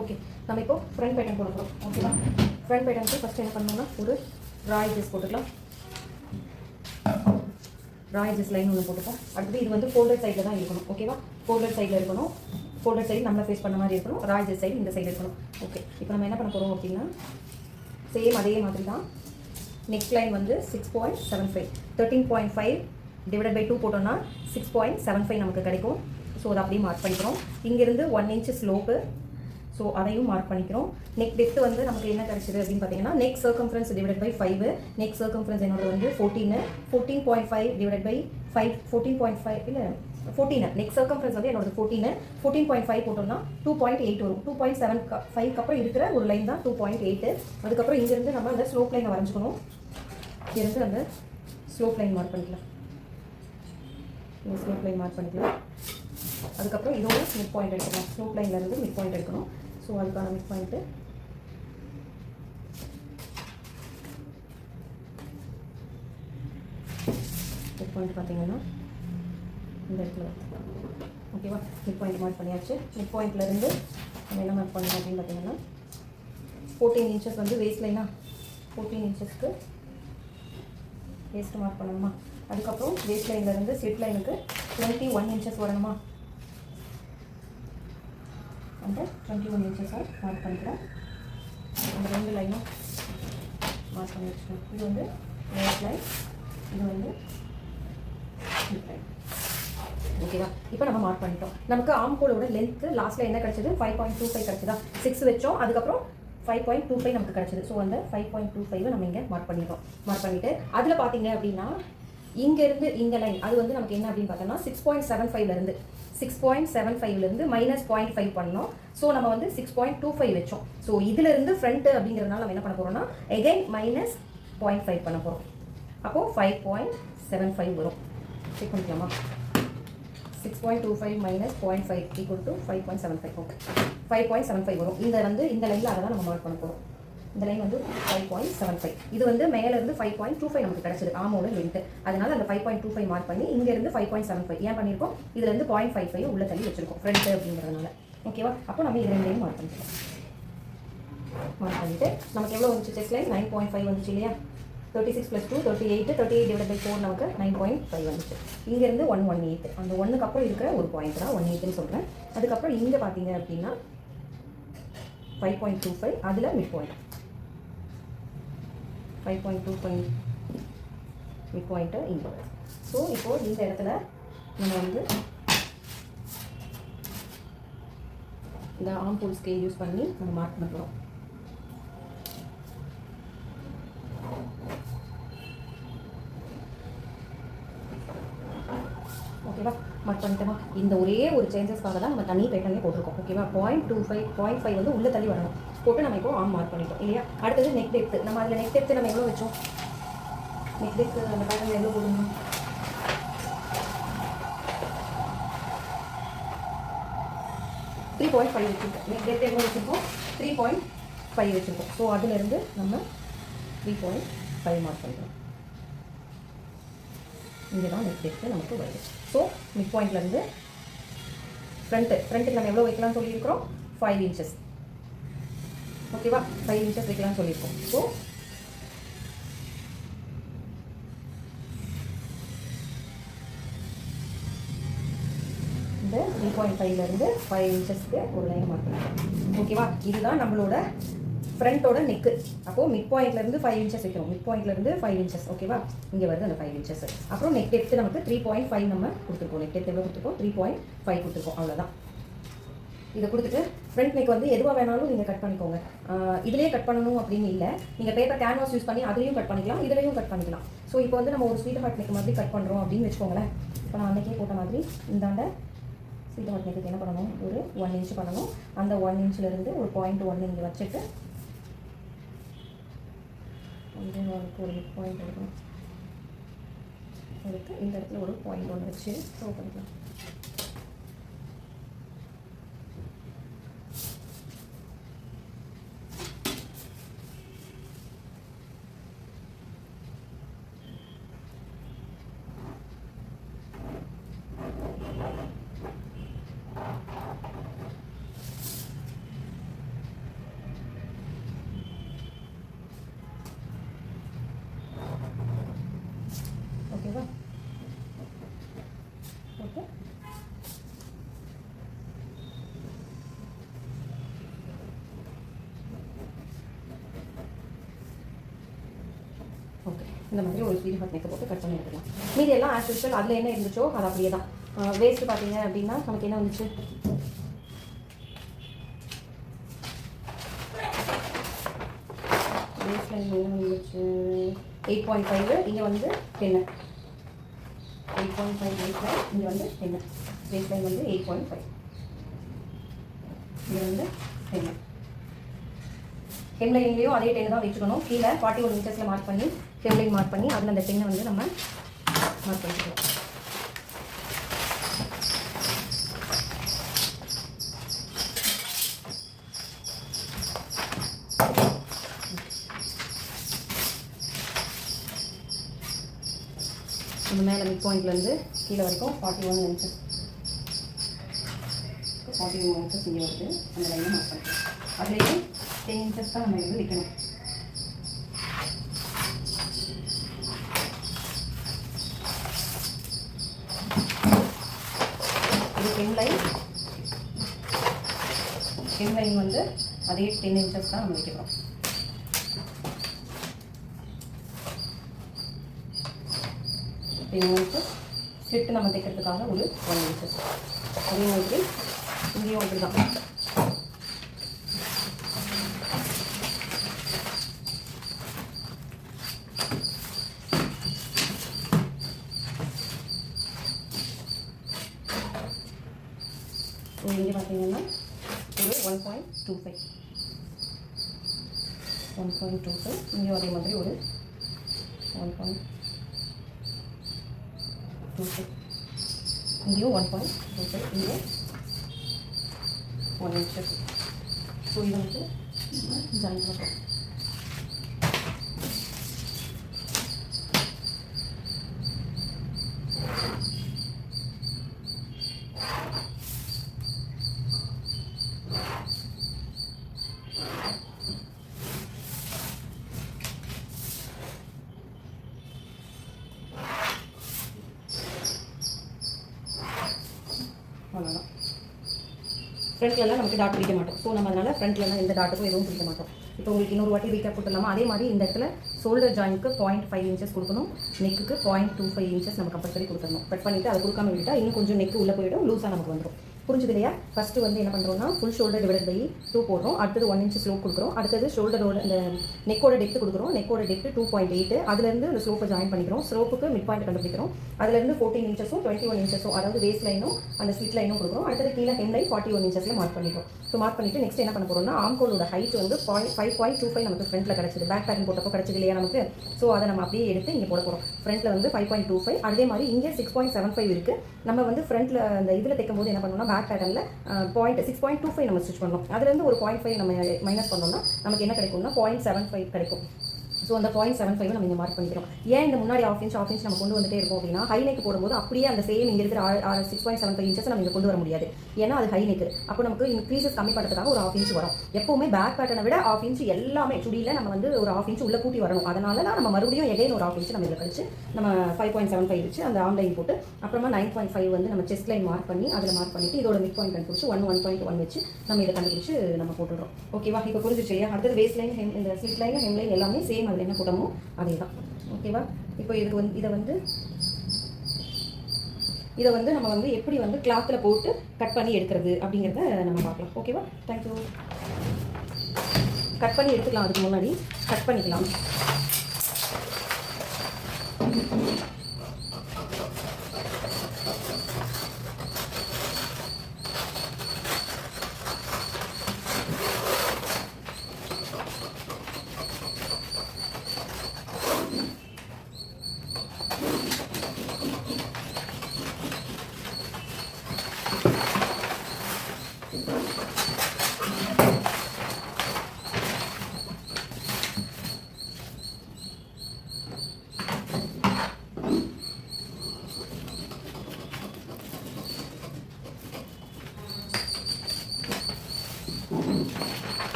Okay, நம்ம இப்போ front pattern போட போகிறோம். ஓகேவா? ஃப்ரண்ட் பேட்டர்னுக்கு ஃபஸ்ட்டு என்ன பண்ணணும்னா ஒரு ராய் ஜெஸ் போட்டுக்கலாம். ராய் ஜெஸ் லைன் ஒன்று போட்டுப்போம். அடுத்தது இது வந்து ஃபோல்டர் சைடில் தான் இருக்கணும். ஓகேவா? ஃபோல்டர் சைடில் இருக்கணும். ஃபோல்டர் சைடு நம்மளை ஃபேஸ் பண்ண மாதிரி இருக்கணும். ராய் ஜெஸ் சைடு இந்த சைடு இருக்கணும். ஓகே, இப்போ நம்ம என்ன பண்ண போகிறோம் அப்படின்னா சேம் அதே மாதிரி தான். நெக் லைன் வந்து 6.75 13.5 டிவைடட் பை 2 போட்டோம்னா 6.75 நமக்கு கிடைக்கும். ஸோ அதை அப்படியே மார்க் பண்ணிக்கிறோம். இங்கேருந்து 1 inch ஸ்லோப்பு. ஸோ அதையும் மார்க் பண்ணிக்கிறோம். நெக் டெப்த் வந்து நமக்கு என்ன கிடைச்சிது அப்படின்னு பார்த்தீங்கன்னா neck circumference divided by 5. Neck circumference என்னோட வந்து 14.5 டிவைடட் பை 5 14.5 இல்லை 14. நெக் சர்க்கம்ஃபரன்ஸ் வந்து என்னோட 14. 14.5 போட்டோம்னா 2.8 வரும். 2.75 அப்புறம் இருக்கிற ஒரு லைன் தான் 2.8. அதுக்கப்புறம் இங்கேருந்து நம்ம அந்த ஸ்லோப் லைனை வரைஞ்சிக்கணும். இங்கேருந்து அந்த ஸ்லோப் லைன் மார்க் பண்ணிக்கலாம். இந்த ஸ்லோப் லைன் மார்க் பண்ணிக்கலாம். அதுக்கப்புறம் இதோட மிட் பாயிண்ட் எடுக்கணும். ஸ்லோப் லைன்லேருந்து மிட் பாயிண்ட் எடுக்கணும். ஸோ அதுக்கான மிட் பாயிண்ட்டு பார்த்தீங்கன்னா இந்த இடத்துல. ஓகேவா? மிட் பாயிண்ட் மார்க் பண்ணியாச்சு. மிட் பாயிண்ட்லேருந்து நம்ம என்ன மார்க் பண்ணணும் அப்படின்னு பார்த்தீங்கன்னா 14 inches வந்து வேஸ்ட் லைனா 14 inchesக்கு வேஸ்ட்டு மார்க் பண்ணணுமா. அதுக்கப்புறம் வேஸ்ட் லைன்லேருந்து ஸ்லிப் லைனுக்கு 21 inches வரணுமா. அந்த 21 inches மார்க் பண்ணிக்கிறோம். அந்த 2 லைனும் மார்க் பண்ணி வச்சுக்கணும். இது வந்து வேஸ்ட் லைன், இது வந்து ஸ்லிப் லைன். ஓகேவா? இப்போ நம்ம மார்க் பண்ணிட்டோம். நமக்கு ஆம் ஹோலோட லென்த்து லாஸ்ட்டில் என்ன கிடச்சிது 5.25 கிடச்சிதா. 6 வச்சோம். அதுக்கப்புறம் 5.25 நமக்கு கிடச்சிது. ஸோ அந்த 5.25 நம்ம இங்கே மார்க் பண்ணிட்டோம். மார்க் பண்ணிவிட்டு அதில் பார்த்தீங்க அப்படின்னா இங்கேருந்து இந்த லைன் அது வந்து நமக்கு என்ன அப்படின்னு பார்த்தோம்னா 6.75லேருந்து 6.75லேருந்து -0.5 பண்ணோம். ஸோ நம்ம வந்து 6.25 வச்சோம். ஸோ இதிலிருந்து ஃப்ரண்ட்டு அப்படிங்கிறதுனால நம்ம என்ன பண்ண போகிறோம்னா எகைன் -0.5 பண்ண போகிறோம். அப்போது 5.75 வரும். செக் பண்ணிக்கலாமா. 6.25 -0.5 ஈக்குவல் டு 5.75. ஓகே, 5.75 வரும். இந்த வந்து இந்த லைனில் அதை தான் நம்ம மார்க் பண்ண போகிறோம். இந்த லைன் வந்து 5.75. இது வந்து மேலேருந்து 5.25 நமக்கு கிடச்சிது ஆமோட லென்த்து. அதனால் அந்த 5.25 மார்க் பண்ணி இங்கேருந்து 5.75 ஏன் பண்ணியிருக்கோம், இதுலேருந்து 0.55 உள்ள தள்ளி வச்சுருக்கோம் ஃப்ரண்ட்டு அப்படிங்கிறதுனால. ஓகேவா? அப்போ நம்ம இது ரெண்டையும் மார்க் பண்ணிக்கலாம். மார்க் பண்ணிவிட்டு நமக்கு எவ்வளோ வந்துச்சு செஸ்ட் லைன் 9.5 வந்துச்சு இல்லையா. 36 + 2 38. 38 டிவைட் பை 4 நமக்கு 9.5 வந்துச்சு. இங்கேருந்து 118. அந்த 1க்கு அப்புறம் இருக்கிற ஒரு பாயிண்ட் தான் 18ன்னு சொல்கிறேன். அதுக்கப்புறம் இங்கே பார்த்தீங்க அப்படின்னா 5.25 அதில் மிட் பாயிண்ட் 5.25 மிட் பாயிண்ட்டு இங்கே. ஸோ இப்போது இந்த இடத்துல நம்ம வந்து இந்த ஆம்பூல் ஸ்கேல் யூஸ் பண்ணி நம்ம மார்க் பண்ணுறோம். ஓகேவா? மார்க் பண்ணிட்டோமா. இந்த ஒரே ஒரு சேஞ்சஸ்க்காக தான் நம்ம தனி பேட்டர்னே போட்டிருக்கோம். ஓகேவா? 0.25 வந்து உள்ளே தள்ளி வரணும். போட்டு நம்ம இப்போ ஆம் மார்க் பண்ணிட்டோம் இல்லையா. அடுத்தது நெக் டெப்த்து. நம்ம அதில் நெக் டெப்த்து நம்ம எவ்வளோ வச்சோம், நெக் டெப்த்து அந்த பேட்டர்னில் எவ்வளோ போடணும் 3.5 வச்சுருக்கோம். நெக் டெப்த்து எவ்வளோ வச்சுருக்கோம் 3.5 வச்சுருக்கோம். ஸோ அதிலிருந்து நம்ம 3.5 மார்க் பண்ணிக்கிறோம். இங்கே தான் நெக் டெப்த்து நமக்கு வருது. ஸோ மிட் பாயிண்ட்லேருந்து ஃப்ரண்ட்டுக்கு நம்ம எவ்வளோ வைக்கலாம்னு சொல்லியிருக்கிறோம் 5 inches. ஓகேவா? 5 inches வைக்கலாம்னு சொல்லியிருக்கோம். ஸோ இந்த 3.5லேருந்து 5 inchesக்கு ஒரு லைன் மார்க் பண்ணிக்கலாம். ஓகேவா? இதுதான் நம்மளோட ஃப்ரண்ட்டோட நெக்கு. அப்போது மிட் பாயிண்ட்லேருந்து 5 inches வைக்கிறோம். மிட் பாயிண்ட்லேருந்து 5 inches. ஓகேவா? இங்கே வருது அந்த 5 inches. அப்புறம் நெக் டெப்த்து நமக்கு 3.5 நம்ம கொடுத்துருக்கோம். நெக் டெப்த் எவ்வளோ கொடுத்துருக்கோம் 3.5 கொடுத்துருக்கோம். அவ்வளோதான். இதை கொடுத்துட்டு ஃப்ரண்ட் நெக் வந்து எதுவாக வேணாலும் நீங்கள் கட் பண்ணிக்கோங்க. இதிலே கட் பண்ணணும் அப்படின்னு இல்லை. நீங்கள் பேப்பர் கேன்வாஸ் யூஸ் பண்ணி அதுலேயும் கட் பண்ணிக்கலாம், இதுலேயும் கட் பண்ணிக்கலாம். ஸோ இப்போ வந்து நம்ம ஒரு ஸ்வீட் ஹார்ட் நெக் மாதிரி கட் பண்ணுறோம் அப்படின்னு வச்சுக்கோங்களேன். இப்போ நான் அன்றைக்கே போட்ட மாதிரி இந்தாண்ட ஸ்வீட் ஹார்ட் நெக்கு என்ன பண்ணணும், ஒரு 1 inch பண்ணணும். அந்த 1 inchலேருந்து ஒரு 0.1 இங்கே வச்சுட்டு ஒரு பாயிண்ட் எடுக்கணும். எடுத்து இந்த இடத்துல ஒரு 0.1 வச்சு ஷோ பண்ணிக்கலாம். இந்த மாதிரி ஒரு ஸ்வீட் ஹார்ட் நெக்கை போட்டு கட் பண்ணி எடுக்கலாம். மீதி எல்லாம் ஆஸ் யூஷுவல் அதில் என்ன இருந்துச்சோ அது அப்படியே தான். வேஸ்ட்டு பார்த்தீங்க அப்படின்னா நமக்கு என்ன வந்துச்சு, வேஸ்ட் லைன் என்ன வந்துச்சு 8.5, இங்கே வந்து 10. 8.5 வேஸ்ட் லைன், இங்கே வந்து 10. வேஸ்ட் லைன் வந்து 8.5, இங்கே வந்து 10. ஹெம்லைன்லேயும் அதே 10 தான் வச்சுக்கணும். கீழே 41 இன்ச்சஸில் மார்க் பண்ணி ஹெம்லைன் மார்க் பண்ணி அதில் அந்த 10 வந்து நம்ம மார்க் பண்ணிக்கலாம். இந்த மேலே மிட் பாயிண்ட்லேருந்து கீழே வரைக்கும் 41 இன்ச்சஸ், 41 இன்ச்சஸ் இங்கே வருது. அந்த லைனை மார்க் பண்ணிக்கலாம். அதுலேயே 10 இன்ச்சஸ் தான் நம்ம வந்து வைக்கணும். இது ஹெம்லைன் வந்து அதே 10 இன்ச்சஸ் தான் நம்ம வைக்கிறோம். ஸ்லிட்டு நம்ம தைக்கிறதுக்காக ஒரு 1 இன்ச்சஸ். அதே மாதிரி இங்கேயும் அப்படி தான். இங்கே பார்த்தீங்கன்னா ஒரு 1.25, இங்கேயும் அதே மாதிரி ஒரு 1.25, இங்கேயும் 1.25, இங்கே 1 இன்ச்சஸ். ஸோ இது வந்து ஜாயின் பண்ணுறோம். அவ்வளோதான். ஃப்ரண்ட்லலாம் நமக்கு டாட் பிடிக்க மாட்டோம். ஸோ நம்ம அதனால் ஃப்ரண்ட்லலாம் எந்த டாட்டுக்கும் எதுவும் பிடிக்க மாட்டோம். இப்போ உங்களுக்கு இன்னொரு வாட்டி ரீகேப் போட்டுடலாமா? அதே மாதிரி இந்த இடத்துல ஷோல்டர் ஜாயின்க்கு 0.5 இன்ச்சஸ் கொடுக்கணும். நெக்குக்கு 0.25 இன்ச்சஸ் நம்ம கம்பல்சரி கொடுத்துடணும். கட் பண்ணிவிட்டு அதை கொடுக்காம விட்டால் இன்னும் கொஞ்சம் நெக்கு உள்ளே போயிடும், லூஸாக நமக்கு வந்துடும். புரிஞ்சுது இல்லையா? ஃபஸ்ட்டு வந்து என்ன பண்ணுறோம்னா ஃபுல் ஷோல்டர் டிவைட் பை 2 போடுறோம். அடுத்தது 1 இன்ச் ஸ்லோப் கொடுக்குறோம். அடுத்தது ஷோல்டரோட இந்த நெக்கோட டெப்த் கொடுக்குறோம். நெக்கோட டெப்த் 2.8. அதுலேருந்து அந்த ஸ்லோப்பை ஜாயின் பண்ணிக்கிறோம். ஸ்லோப்புக்கு மிட் பாயிண்ட் கண்டுபிடிக்கிறோம். அதுலேருந்து 14 இன்ச்சஸும் 21 இன்ச்சஸும், அதாவது வேஸ்ட் லைனும் அந்த ஸ்லிட் லைனும் கொடுக்குறோம். அடுத்தது கீழே ஹெம் லைன் 41 இன்ச்சஸில் மார்க் பண்ணிக்கிறோம். ஸோ மார்க் பண்ணிவிட்டு நெக்ஸ்ட் என்ன பண்ண போகிறோம்னா ஆம்கோலோட ஹைட் வந்து 5.25 நமக்கு ஃப்ரண்ட்டில் கிடச்சிது. பேக் பேக்கிங் போட்டப்போ கிடச்சிது இல்லையா நமக்கு? ஸோ அதை நம்ம அப்படியே எடுத்து இங்கே போட போகிறோம். ஃப்ரண்ட்டில் வந்து 5.25. அதே மாதிரி இங்கே 6.75 இருக்குது. நம்ம வந்து ஃப்ரண்ட்டில் அந்த இதில் தைக்கும் போது என்ன பண்ணோம்னா பேக் பேட்டர்னில் 6.25 நம்ம ஸ்டிச் பண்ணோம். அதுலேருந்து ஒரு 0.5 நம்ம மைனஸ் பண்ணோம்னா நமக்கு என்ன கிடைக்கும்னா 0.75 கிடைக்கும். ஸோ அந்த 0.75 நம்ம இங்கே மார்க் பண்ணிக்கிறோம். ஏன் இந்த முன்னாடி ஆஃப் இன்ச் நம்ம கொண்டு வந்துட்டே இருக்கோம் அப்படின்னா ஹை நெக் போடும்போது அப்படியே அந்த சேம் இங்கே இருக்கிற 6.75 இன்ச்சஸ் நம்ம இங்கே கொண்டு வர முடியாது. ஏன்னா அது ஹை நெக். அப்போ நமக்கு இன்க்ரீசஸ் கம்மி பண்ணுறதுக்காக ஒரு 1/2 இன்ச் வரும். எப்போவுமே பேக் பேட்டர்னை விட 1/2 இன்ச் எல்லாமே சுடியில் நம்ம வந்து ஒரு 1/2 இன்ச் உள்ளே கூட்டி வரணும். அதனால தான் நம்ம மறுபடியும் எகைன் ஒரு 1/2 இன்ச் நம்ம இதில் கழிச்சு நம்ம 5.75 வச்சு அந்த ஆம் லைன் போட்டு அப்புறமா 9.5 வந்து நம்ம செஸ்ட் லைன் மார்க் பண்ணி அதில் மார்க் பண்ணிவிட்டு இதோட மிட் பாயிண்ட் கண்டுபிடிச்சி 1.1 வச்சு நம்ம இதை கண்டுபிடிச்சு நம்ம போட்டுடுறோம். ஓகேவா? இப்போ புரிஞ்சிச்சு இல்லையா? அடுத்தது வேஸ்ட் லைன் இந்த ஸ்லிட் லைன் ஹெம் லைன் எல்லாமே சேம். அதில் என்ன போட்டோமோ அதே தான். ஓகேவா? இப்போ இதுக்கு வந்து இதை வந்து நம்ம வந்து எப்படி வந்து கிளாத்தில் போட்டு கட் பண்ணி எடுக்கிறது அப்படிங்கிறத நம்ம பார்க்கலாம். ஓகேவா? தேங்க்யூ. கட் பண்ணி எடுத்துக்கலாம். அதுக்கு முன்னாடி கட் பண்ணிக்கலாம்.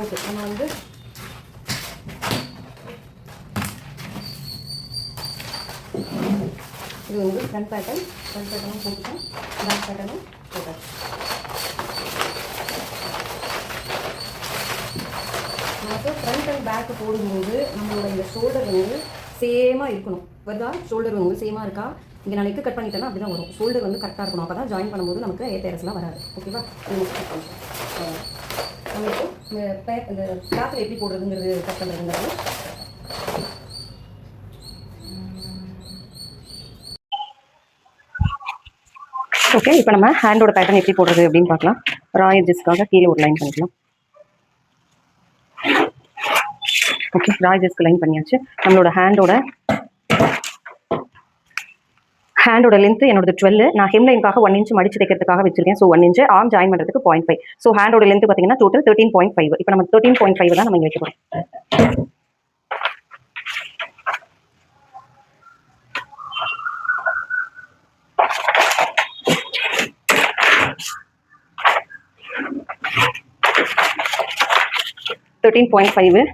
ஓகே, நம்ம வந்து இது வந்து ஃப்ரண்ட் பேட்டர்னும் போட்டுட்டோம், பேக் பேட்டர்னும் போட்டாச்சு. நமக்கு ஃப்ரண்ட் அண்ட் பேக்கு போடும்போது நம்மளோட இந்த ஷோல்டர் வந்து சேமாக இருக்கணும். வருதா? ஷோல்டர் வந்து சேமாக இருக்கா? இங்கே நான் நெக்கு கட் பண்ணிட்டேன்னா அப்படி தான் வரும். ஷோல்டர் வந்து கரெக்டாக இருக்கணும். அப்போ தான் ஜாயின் பண்ணும்போது நமக்கு ஏத்தரஸ்லாம் வராது. ஓகேவா? நம்ம இப்போ இந்த கிளாத்தில் எப்படி போடுறதுங்கிறது கட் பண்ணுறதுங்கிறது. ஓகே, இப்போ நம்ம ஹேண்டோட பேட்டர்ன் எப்படி போடுறது அப்படின்னு பார்க்கலாம். ரா எட்ஜஸ்க்காக கீழே ஒரு லைன் பண்ணிக்கலாம். ஓகே, ரா எட்ஜஸ்க்கு லைன் பண்ணியாச்சு. நம்மளோட ஹேண்டோட லென்த் என்னோட 12. நான் ஹெம்லைனுக்காக 1 இன்ச் மடிச்சு தைக்கிறதுக்காக வச்சிருக்கேன். ஸோ 1 இன்ச் ஆர்ம் ஜாயின் பண்ணுறதுக்கு 0.5. ஸோ ஹேண்டோட லென்த் பார்த்தீங்கன்னா டோட்டல் 13.5. இப்போ நம்ம 13.5 தான் நம்ம இங்கே வைக்க போகிறோம்.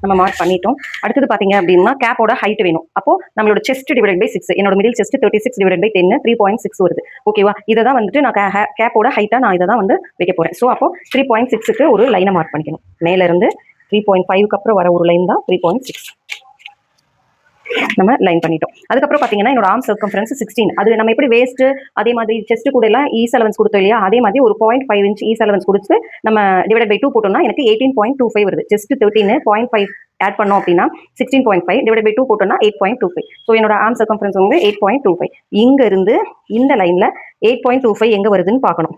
நம்ம மார்க் பண்ணிட்டோம். அடுத்தது பார்த்தீங்க அப்படின்னா கேப்போட ஹைட் வேணும். அப்போ நம்மளோட செஸ்ட் டிவைட் பை 6, என்னோட மிடில் செஸ்ட் 36 டிவைட் பை 10 3.6 வருது. ஓகேவா? இதை தான் வந்துட்டு நான் கேப்போட ஹைட்டா நான் இதை தான் வந்து வைக்க போறேன். ஸோ அப்போ 3.6க்கு ஒரு லைனை மார்க் பண்ணிக்கணும். மேல இருந்து 3.5க்கு அப்புறம் வர ஒரு லைன் தான் 3.6 நம்ம லைன் பண்ணிட்டோம். அதுக்கப்புறம் பார்த்தீங்கன்னா என்னோட ஆர்ம் சர்க்கம்ஃபரன்ஸ் 16. அது நம்ம எப்படி வேஸ்ட் அதே மாதிரி செஸ்ட் கூட எல்லாம் ஈஸ் அலவன்ஸ் கொடுத்தோம் இல்லையா? அதே மாதிரி ஒரு 0.5 இன்ச் ஈஸ் அலவன்ஸ் கொடுத்து நம்ம டிவைட் பை 2 போட்டோம்னா எனக்கு 18.25 வருது. செஸ்ட் 13 0.5 ஆட் பண்ணோம் அப்படின்னா 16.5 டிவைட் பை 2 போட்டோம்னா 8.25. ஸோ என்னோட ஆர்ம் சர்க்கம்ஃபரன்ஸ் வந்து 8.25. இங்க இருந்து இந்த லைன்ல 8.25 எங்க வருதுன்னு பார்க்கணும்.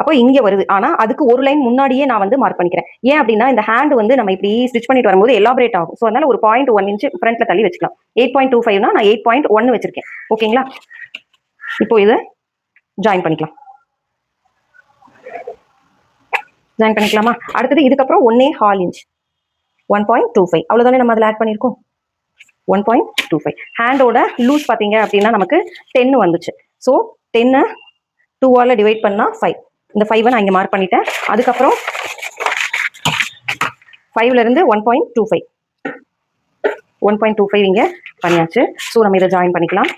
அப்போ இங்க வருது. ஆனா அதுக்கு ஒரு லைன் முன்னாடியே நான் வந்து மார்க் பண்ணிக்கிறேன். ஏன் அப்படின்னா இந்த ஹேண்ட் வந்து நம்ம இப்படி ஸ்டிச் பண்ணிட்டு வரும்போது எலாபரேட் ஆகும். ஸோ அதனால ஒரு 0.1 இன்ச் ஃப்ரண்ட்ல தள்ளி வச்சுக்கலாம். 8.25னா நான் 8.1 வச்சிருக்கேன். ஓகேங்களா? இப்போ இதை ஜாயின் பண்ணிக்கலாமா? அடுத்தது இதுக்கப்புறம் 1.25 இன்ச் 1.25 அவ்வளவுதானே நம்ம அதில் ஆட் பண்ணியிருக்கோம். 1.25 ஹேண்டோட லூஸ் பார்த்தீங்க அப்படின்னா நமக்கு 10 வந்துச்சு. ஸோ 10 2ஆல் டிவைட் பண்ணா 5. இந்த 5 நான் இங்கே மார்க் பண்ணிட்டேன். அதுக்கப்புறம் 5ல இருந்து 1.25 இங்கே பண்ணியாச்சு. ஸோ நம்ம இதை ஜாயின் பண்ணிக்கலாம்.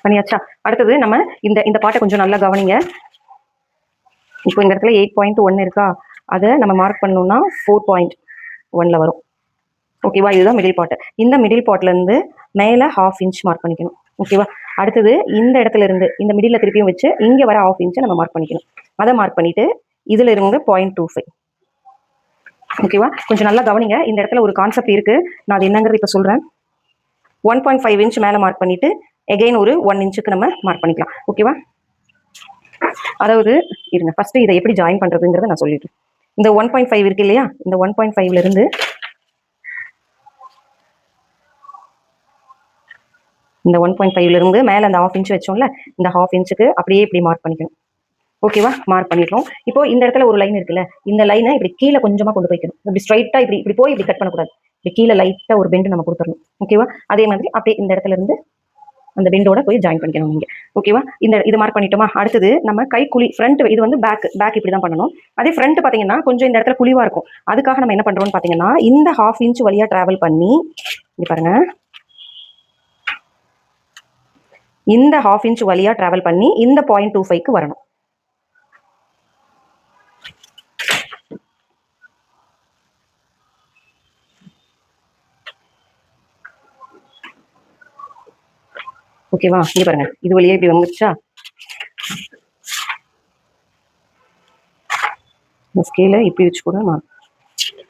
பண்ணியாச்சா? அடுத்தது நம்ம இந்த பாட்டை கொஞ்சம் நல்லா கவனிங்க. இப்போ இந்த இடத்துல 8.1 இருக்கா? அதை நம்ம மார்க் பண்ணோம்னா 4.1ல வரும். ஓகேவா? இதுதான் மிடில் பார்ட். இந்த மிடில் பார்ட்ல இருந்து மேலே 1/2 இன்ச் மார்க் பண்ணிக்கணும். ஓகேவா? அடுத்தது இந்த இடத்துல இருந்து இந்த மிடில் திருப்பியும் வச்சு இங்க வர 1/2 இன்ச்சை நம்ம மார்க் பண்ணிக்கணும். அதை மார்க் பண்ணிட்டு இதுல இருந்து 0.25. ஓகேவா? கொஞ்சம் நல்லா கவனிங்க. இந்த இடத்துல ஒரு கான்செப்ட் இருக்கு. நான் அது என்னங்கிறது இப்ப சொல்றேன். 1.5 இன்ச் மேல மார்க் பண்ணிட்டு எகைன் ஒரு 1 இன்ச்சுக்கு நம்ம மார்க் பண்ணிக்கலாம். ஓகேவா? அதாவது இருங்க, ஃபர்ஸ்ட் இதை எப்படி ஜாயின் பண்றதுங்கிறத நான் சொல்லிடுறேன். இந்த 1.5 இருக்கு இல்லையா? இந்த 1.5ல இருந்து இந்த 1.5ல இருந்து மேல அந்த 1/2 இன்ச் வச்சோம்ல, இந்த 1/2 இன்ச்சுக்கு அப்படியே இப்படி மார்க் பண்ணிக்கணும். ஓகேவா? மார்க் பண்ணிட்டோம். இப்போ இந்த இடத்துல ஒரு லைன் இருக்குல்ல, இந்த லைனை இப்படி கீழே கொஞ்சமா கொண்டு போய்க்கணும். இப்படி ஸ்ட்ரைட்டா இப்படி போய் இப்படி கட் பண்ணக்கூடாது. இப்படி கீழே லைட்டா ஒரு பெண்ட் நம்ம கொடுத்துடணும். ஓகேவா? அதே மாதிரி அப்படியே இந்த இடத்துல இருந்து அந்த பெண்டோட போய் ஜாயின் பண்ணிக்கணும் நீங்க. ஓகேவா? இது மார்க் பண்ணிட்டோமா? அடுத்தது நம்ம கை குழி ஃப்ரண்ட், இது வந்து பேக் இப்படி தான் பண்ணணும். அதே ஃப்ரண்ட் பாத்தீங்கன்னா கொஞ்சம் இந்த இடத்துல குழிவா இருக்கும். அதுக்காக நம்ம என்ன பண்றோம்னு பாத்தீங்கன்னா இந்த 1/2 இன்ச் வழியா டிராவல் பண்ணி இங்க பாருங்க, இந்த 1/2 இன்ச் வழியா டிராவல் பண்ணி இந்த 0.25க்கு வரணும். ஓகேவா? இங்க பாருங்க, இது வழியே இப்படி வந்துச்சா? இந்த ஸ்கேல இப்படி வச்சு கூட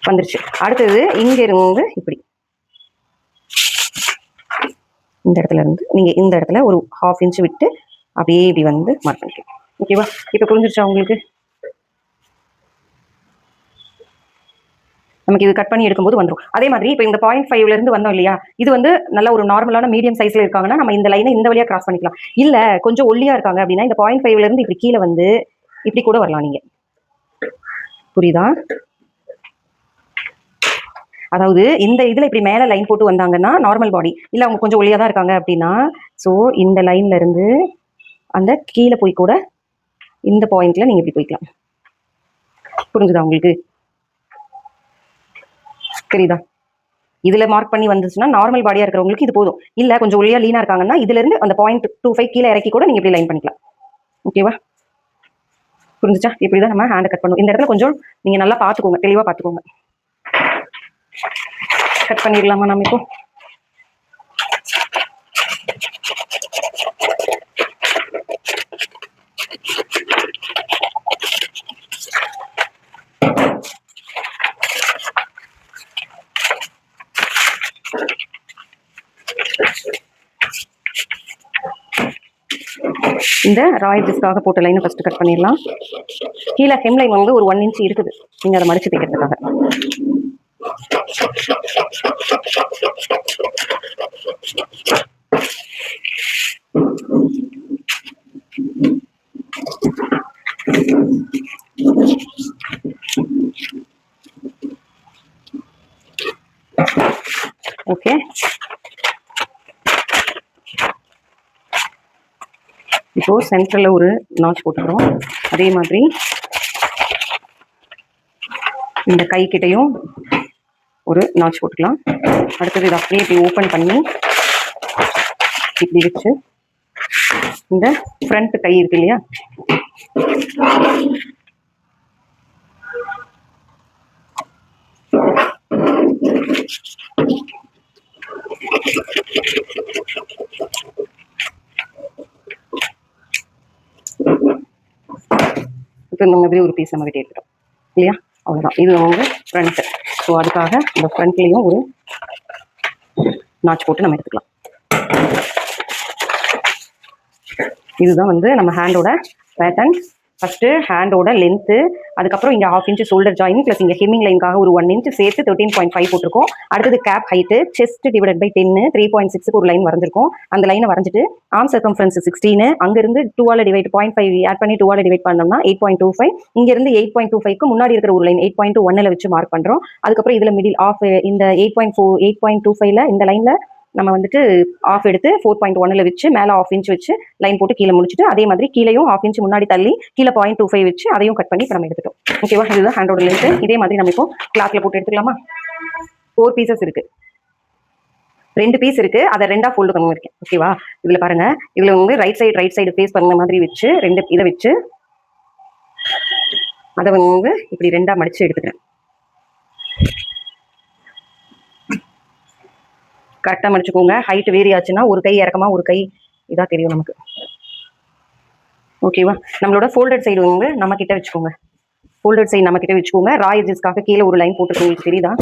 வந்துருச்சு. அடுத்தது இங்க இருந்து இப்படி இந்த இடத்துல இருந்து நீங்க இந்த இடத்துல ஒரு 1/2 இன்ச் விட்டு அப்படியே இப்படி வந்து மார்க் பண்ணிக்கலாம். ஓகேவா? இப்ப புரிஞ்சிருச்சா உங்களுக்கு? நமக்கு இது கட் பண்ணி எடுக்கும்போது வந்துடும். அதே மாதிரி இப்போ இந்த 0.5ல இருந்து வந்தோம் இல்லையா? இது வந்து நல்ல ஒரு நார்மலான மீடியம் சைஸ்ல இருக்காங்கன்னா நம்ம இந்த லைனை இந்த வழியா கிராஸ் பண்ணிக்கலாம். இல்ல கொஞ்சம் ஒல்லியா இருக்காங்க அப்படின்னா இந்த 0.5ல இருந்து இப்படி கீழே வந்து இப்படி கூட வரலாம். நீங்க புரியுதா? அதாவது இந்த இதுல இப்படி மேல லைன் போட்டு வந்தாங்கன்னா நார்மல் பாடி, இல்ல அவங்க கொஞ்சம் ஒல்லியா தான் இருக்காங்க அப்படின்னா ஸோ இந்த லைன்ல இருந்து அந்த கீழே போய் கூட இந்த பாயிண்ட்ல நீங்க இப்படி போய்க்கலாம். புரிஞ்சுதா உங்களுக்கு? தெரியுதா? இதுல மார்க் பண்ணி வந்துச்சுன்னா நார்மல் பாடியா இருக்கிறவங்களுக்கு இது போதும். இல்ல கொஞ்சம் ஒல்லியா லீனா இருக்காங்கன்னா இதுல இருந்து அந்த 0.25 கீழே இறக்கி கூட நீங்க இப்படி லைன் பண்ணிக்கலாம். ஓகேவா? புரிஞ்சுச்சா? இப்படிதான் நம்ம ஹேண்ட் கட் பண்ணுவோம். இந்த இடத்துல கொஞ்சம் நீங்க நல்லா பாத்துக்கோங்க, தெளிவா பாத்துக்கோங்க. கட் பண்ணிடலாமா நம்ம இப்போ? இந்த ராயல் டிஸ்காக போட்ட லைனை ஃபர்ஸ்ட் கட் பண்ணிடலாம். கீழே ஹெம் லைன் வந்து ஒரு 1 இன்ச் இருக்குது, நீங்க அதை மடிச்சு தைக்கிறதுக்காக. ஓகே, இப்போ சென்டர்ல ஒரு நாச் போட்டுக்கிறோம். அதே மாதிரி இந்த கை கிட்டையும் ஒரு நாச் போட்டுக்கலாம். அடுத்தது இதை அப்படியே இப்படி ஓப்பன் பண்ணி இப்படி வச்சு இந்த ஃப்ரண்ட் கை இருக்கு இல்லையா, இப்போ இந்த மாதிரி ஒரு பீஸ் நம்ம கிட்டே இருக்கிறோம் இல்லையா, அவ்வளோதான். இது வந்து ஃப்ரண்ட்டு. ஸோ அதுக்காக இந்த ஃப்ரண்ட்லேயும் ஒரு நாச் போட்டு நம்ம எடுத்துக்கலாம். இதுதான் வந்து நம்ம ஹேண்டோட பேட்டர்ன். ஃபர்ஸ்ட் ஹேண்டோட லென்த்து, அதுக்கப்புறம் இங்கே 1/2 இன்ச் ஷோல்டர் ஜாயின் ப்ளஸ் இங்கே ஹெம்மிங் லைனுக்காக ஒரு 1 இன்ச் சேர்த்து 13.5 போட்டிருக்கோம். அடுத்தது gap height chest divided by 10 3.6க்கு ஒரு லைன் வரைஞ்சிருக்கும். அந்த லைனை வரைஞ்சிட்டு ஆர்ம் சர்க்கம்ஃபரன்ஸ் 16, அங்கிருந்து 2ஆல் டிவைட் 0.5 ஆட் பண்ணி 2ஆல் டிவைட் பண்ணோம்னா 8.25, இங்கிருந்து 8.25க்கு முன்னாடி இருக்கிற ஒரு லைன் 8.21ல வச்சு மார்க் பண்ணுறோம். அதுக்கப்புறம் இதில் மிடில் ஆஃப் இந்த 8.25ல இந்த லைனில் நம்ம வந்துட்டு ஆஃப் எடுத்து 4.1ல வச்சு மேலே 1/2 இன்ச் வச்சு லைன் போட்டு கீழே முடிச்சுட்டு அதே மாதிரி கீழேயும் 1/2 இன்ச் முன்னாடி தள்ளி கீழே 0.25 வச்சு அதையும் கட் பண்ணி இப்போ நம்ம எடுத்துட்டோம். ஓகேவா? இதுதான் ஹேண்டோட லென்த். இதே மாதிரி நம்ம இப்போ கிளாத்ல போட்டு எடுத்துக்கலாமா? 4 பீசஸ் இருக்கு, 2 பீஸ் இருக்கு, அதை 2ஆ ஃபோல்டு பண்ணி இருக்கேன். ஓகேவா? இதுல பாருங்க, இதுல வந்து ரைட் சைடு ஃபேஸ் பண்ண மாதிரி வச்சு 2 இதை வச்சு அதை வந்து இப்படி 2ஆ மடிச்சு எடுத்துக்கிறேன். கரெக்டாக மடிச்சுக்கோங்க. ஹைட் வேரி ஆச்சுன்னா ஒரு கை இறக்கமா ஒரு கை இதா தெரியும் நமக்கு. ஓகேவா? நம்மளோட ஃபோல்டட் சைடு வந்து நம்ம கிட்ட வச்சுக்கோங்க. ஃபோல்டட் சைடு நம்ம கிட்ட வச்சுக்கோங்க. ராய் எட்ஜஸ்க்காக கீழே ஒரு லைன் போட்டு உங்களுக்கு தெரியுதா?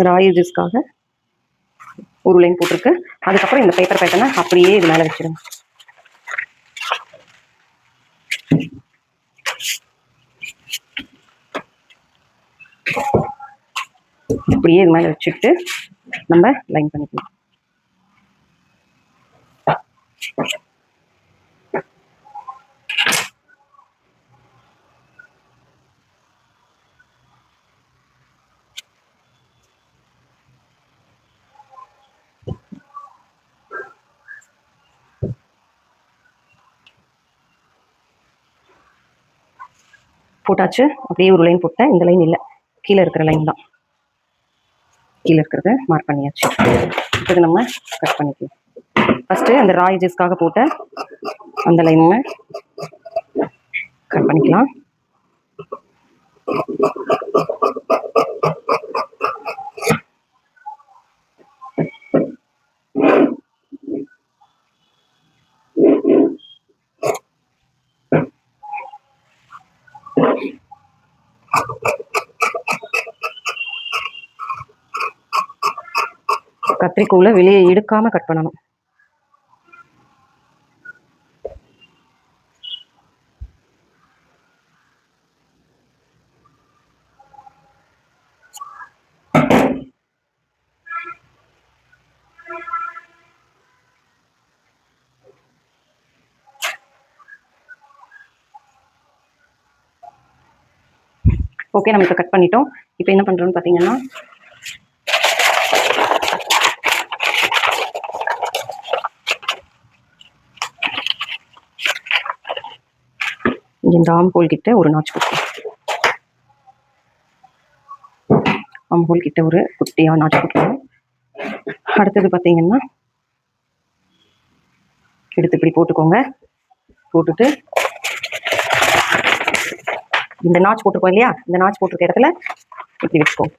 ராய் எட்ஜஸ்க்காக ஒரு லைன் போட்டிருக்கு. அதுக்கப்புறம் இந்த பேப்பர் பேட்டர்னை அப்படியே இது மேலே வச்சிருங்க. அப்படியே இது மேலே வச்சுட்டு நம்ம லைன் பண்ணிக்கலாம். போட்டாச்சு. அப்படியே ஒரு லைன் போட்டேன். இந்த லைன் இல்லை, கீழே இருக்கிற லைன் தான். கீழே இருக்கிறத மார்க் பண்ணியாச்சு. இது நம்ம கட் பண்ணிக்கலாம். ஃபர்ஸ்ட் அந்த ராய் எட்ஜஸ்க்காக போட்ட அந்த லைனை கட் பண்ணிக்கலாம். கத்திரிக்கோலை வெளியே எடுக்காம கட் பண்ணணும். ஓகே, நம்ம இப்போ கட் பண்ணிட்டோம். இப்போ என்ன பண்றோம்னு பார்த்தீங்கன்னா, இந்த ஆம் ஹோல் கிட்ட ஒரு நாச் கொடுப்போம். ஆம்ஹோல் கிட்ட ஒரு குட்டியாக நாச்சு போட்டுக்கணும். அடுத்தது பார்த்தீங்கன்னா எடுத்து இப்படி போட்டுக்கோங்க. போட்டுட்டு இந்த நாச்சு போட்டிருக்கோம் இல்லையா, இந்த நாச்சு போட்டிருக்க இடத்துல இப்படி வச்சுக்கோங்க.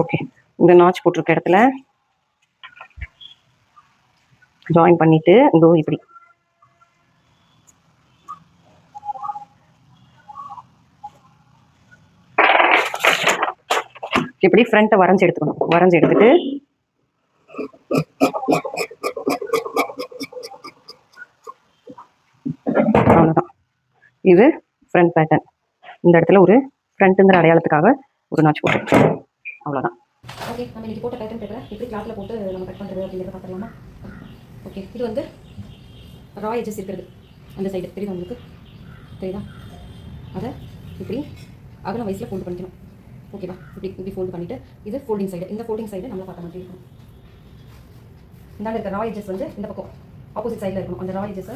ஓகே, இந்த நாச்சு போட்டிருக்க இடத்துல ஜாயின் பண்ணிட்டு இதோ இப்படி இப்படி ஃப்ரண்ட்டை வரைஞ்சி எடுத்துக்கணும். வரைஞ்சி எடுத்துட்டு அவ்வளோதான். இது ஃப்ரண்ட் பேட்டர்ன். இந்த இடத்துல ஒரு ஃப்ரண்ட்டுங்கிற அடையாளத்துக்காக ஒரு நாச்சு போட்டு அவ்வளோதான். ஓகே, நம்ம இன்னைக்கு போட்ட பேட்டர்ன் பேப்பரை எப்படி கிளாத்தில் போட்டு நம்ம கட் பண்ணுறது அப்படிங்கிறத பார்த்துக்கலாமா? ஓகே, இது வந்து ரா எஜஸ் இருக்கிறது அந்த சைடு தெரியுதா உங்களுக்கு? தெரியுதா? அதை இப்படி அகலம் வயசில் ஃபோல்டு பண்ணிக்கணும். ஓகேவா? இப்படி ஃபோல்டு பண்ணிவிட்டு இது ஃபோல்டிங் சைடு. இந்த ஃபோல்டிங் சைடு நம்மளை பார்த்த மாதிரி இருக்கணும். இந்தாண்ட இருக்க ரா எஜஸ் வந்து இந்த பக்கம் ஆப்போசிட் சைடில் இருக்கணும். அந்த ரா எஜஸ்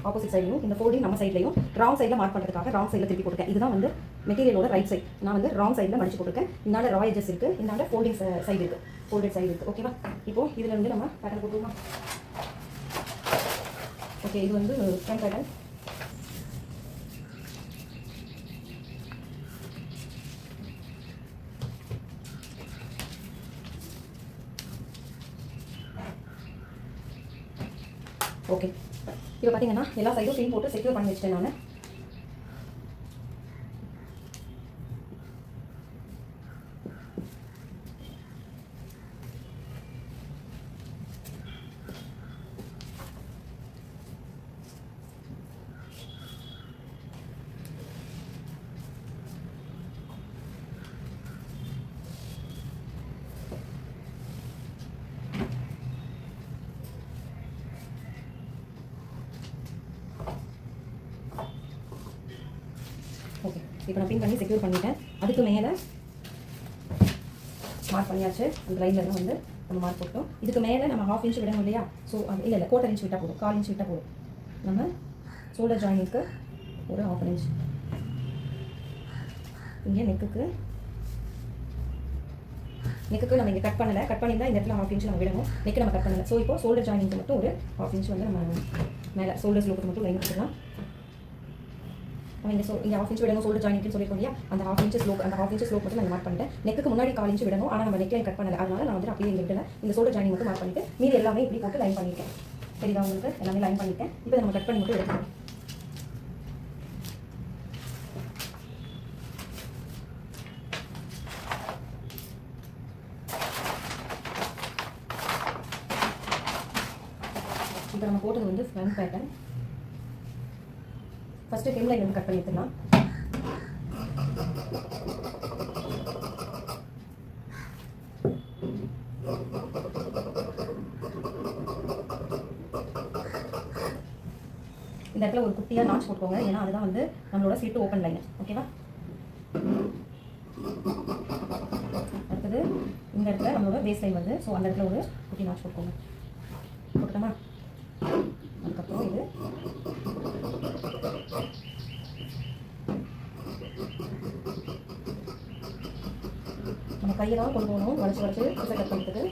ஆப்போசிட் சைட்லையும் இந்த ஃபோல்டிங் நம்ம சைட்லையும் ராங் சைடில் மார்க் பண்ணுறதுக்காக ராங் சைடில் திருப்பி போட்டுருக்கேன். இதுதான் வந்து மெட்டீரியலோட ரைட் சைட். நான் வந்து ராங் சைடில் மடிச்சு போட்டுருக்கேன். இந்தாண்ட ரா எஜஸ் இருக்குது, இந்தாண்ட ஃபோல்டிங் சைடு இருக்குது, ஃபோல்டட் சைடு இருக்குது. ஓகேவா? இப்போது இதில் வந்து நம்ம பேட்டர்ன் போட்டுருவோம். ஓகே, இது வந்து ஃப்ரண்ட் பேட்டர்ன். ஓகே, இப்போ பார்த்தீங்கன்னா எல்லா சைடும் பின் போட்டு செக்யூர் பண்ணி வச்சுட்டேன் நான். ஓகே, இப்போ நான் பின் பண்ணி செக்யூர் பண்ணிட்டேன். அதுக்கு மேலே மார்க் பண்ணியாச்சு. அந்த லைன்லாம் வந்து நம்ம மார்க் போட்டோம். இதுக்கு மேலே நம்ம 1/2 இன்ச் விடணும் இல்லையா? ஸோ அது இல்லை 1/4 இன்ச் விட்டால் போதும், 1/4 இன்ச் விட்டால் போதும். நம்ம ஷோல்டர் ஜாயினிங்க்கு ஒரு 1/2 இன்ச், இங்கே நெக்குக்கு நம்ம இங்கே கட் பண்ணலை. கட் பண்ணியிருந்தால் இந்த இடத்துல 1/2 இன்ச் நம்ம விடணும். நெக்கு நம்ம கட் பண்ணலை. ஸோ இப்போ ஷோல்டர் ஜாயினிங்க்கு மட்டும் ஒரு 1/2 இன்ச் வந்து நம்ம மேலே ஷோல்டர் ஸ்லோப்புக்கு மட்டும் லைன் கொடுத்துக்கலாம். நம்ம இங்கே இங்கே 1/2 இன்ச் விடணும் ஷோல்டர் ஜாயினிங்னு சொல்லியிருக்கோம் இல்லையா? அந்த 1/2 இன்ச் ஸ்லோப், அந்த 1/2 இன்ச் ஸ்லோப் மட்டும் நான் மார்க் பண்ணிட்டேன். நெக்குக்கு முன்னாடி 1/4 இன்ச் விடணும். ஆனால் நம்ம நெக் லைன் கட் பண்ணலை. அதனால நான் வந்து அப்படியே இங்கே விடலை. இந்த ஷோல்டர் ஜாயினிங் மட்டும் மார்க் பண்ணிட்டு மீதி எல்லாமே இப்படி போட்டு லைன் பண்ணியிருக்கேன். சரிதா உங்களுக்கு? எல்லாமே லைன் பண்ணிட்டேன். இப்போ நம்ம கட் பண்ணி மட்டும் எடுத்துக்கலாம். இப்போ நம்ம போட்டது வந்து front pattern. First hem line வந்து கட் பண்ணி எடுத்துக்கலாம். இந்த இடத்துல ஒரு குட்டியாக நாட்ச் போட்டுக்கோங்க. ஏன்னா அதுதான் வந்து நம்மளோட ஸ்லிட் ஓப்பன் லைன். ஓகேவா? அடுத்தது இந்த இடத்துல நம்மளோட பேஸ் லைன் வந்து, ஸோ அந்த இடத்துல ஒரு குட்டி நாட்ச் போட்டுக்கோங்க. போட்டுட்டோமா? அதுக்கப்புறம் இது நம்ம கையை தான் கொண்டு போகணும். வளைச்சு புதுசாக கட் பண்ணுறதுக்கு.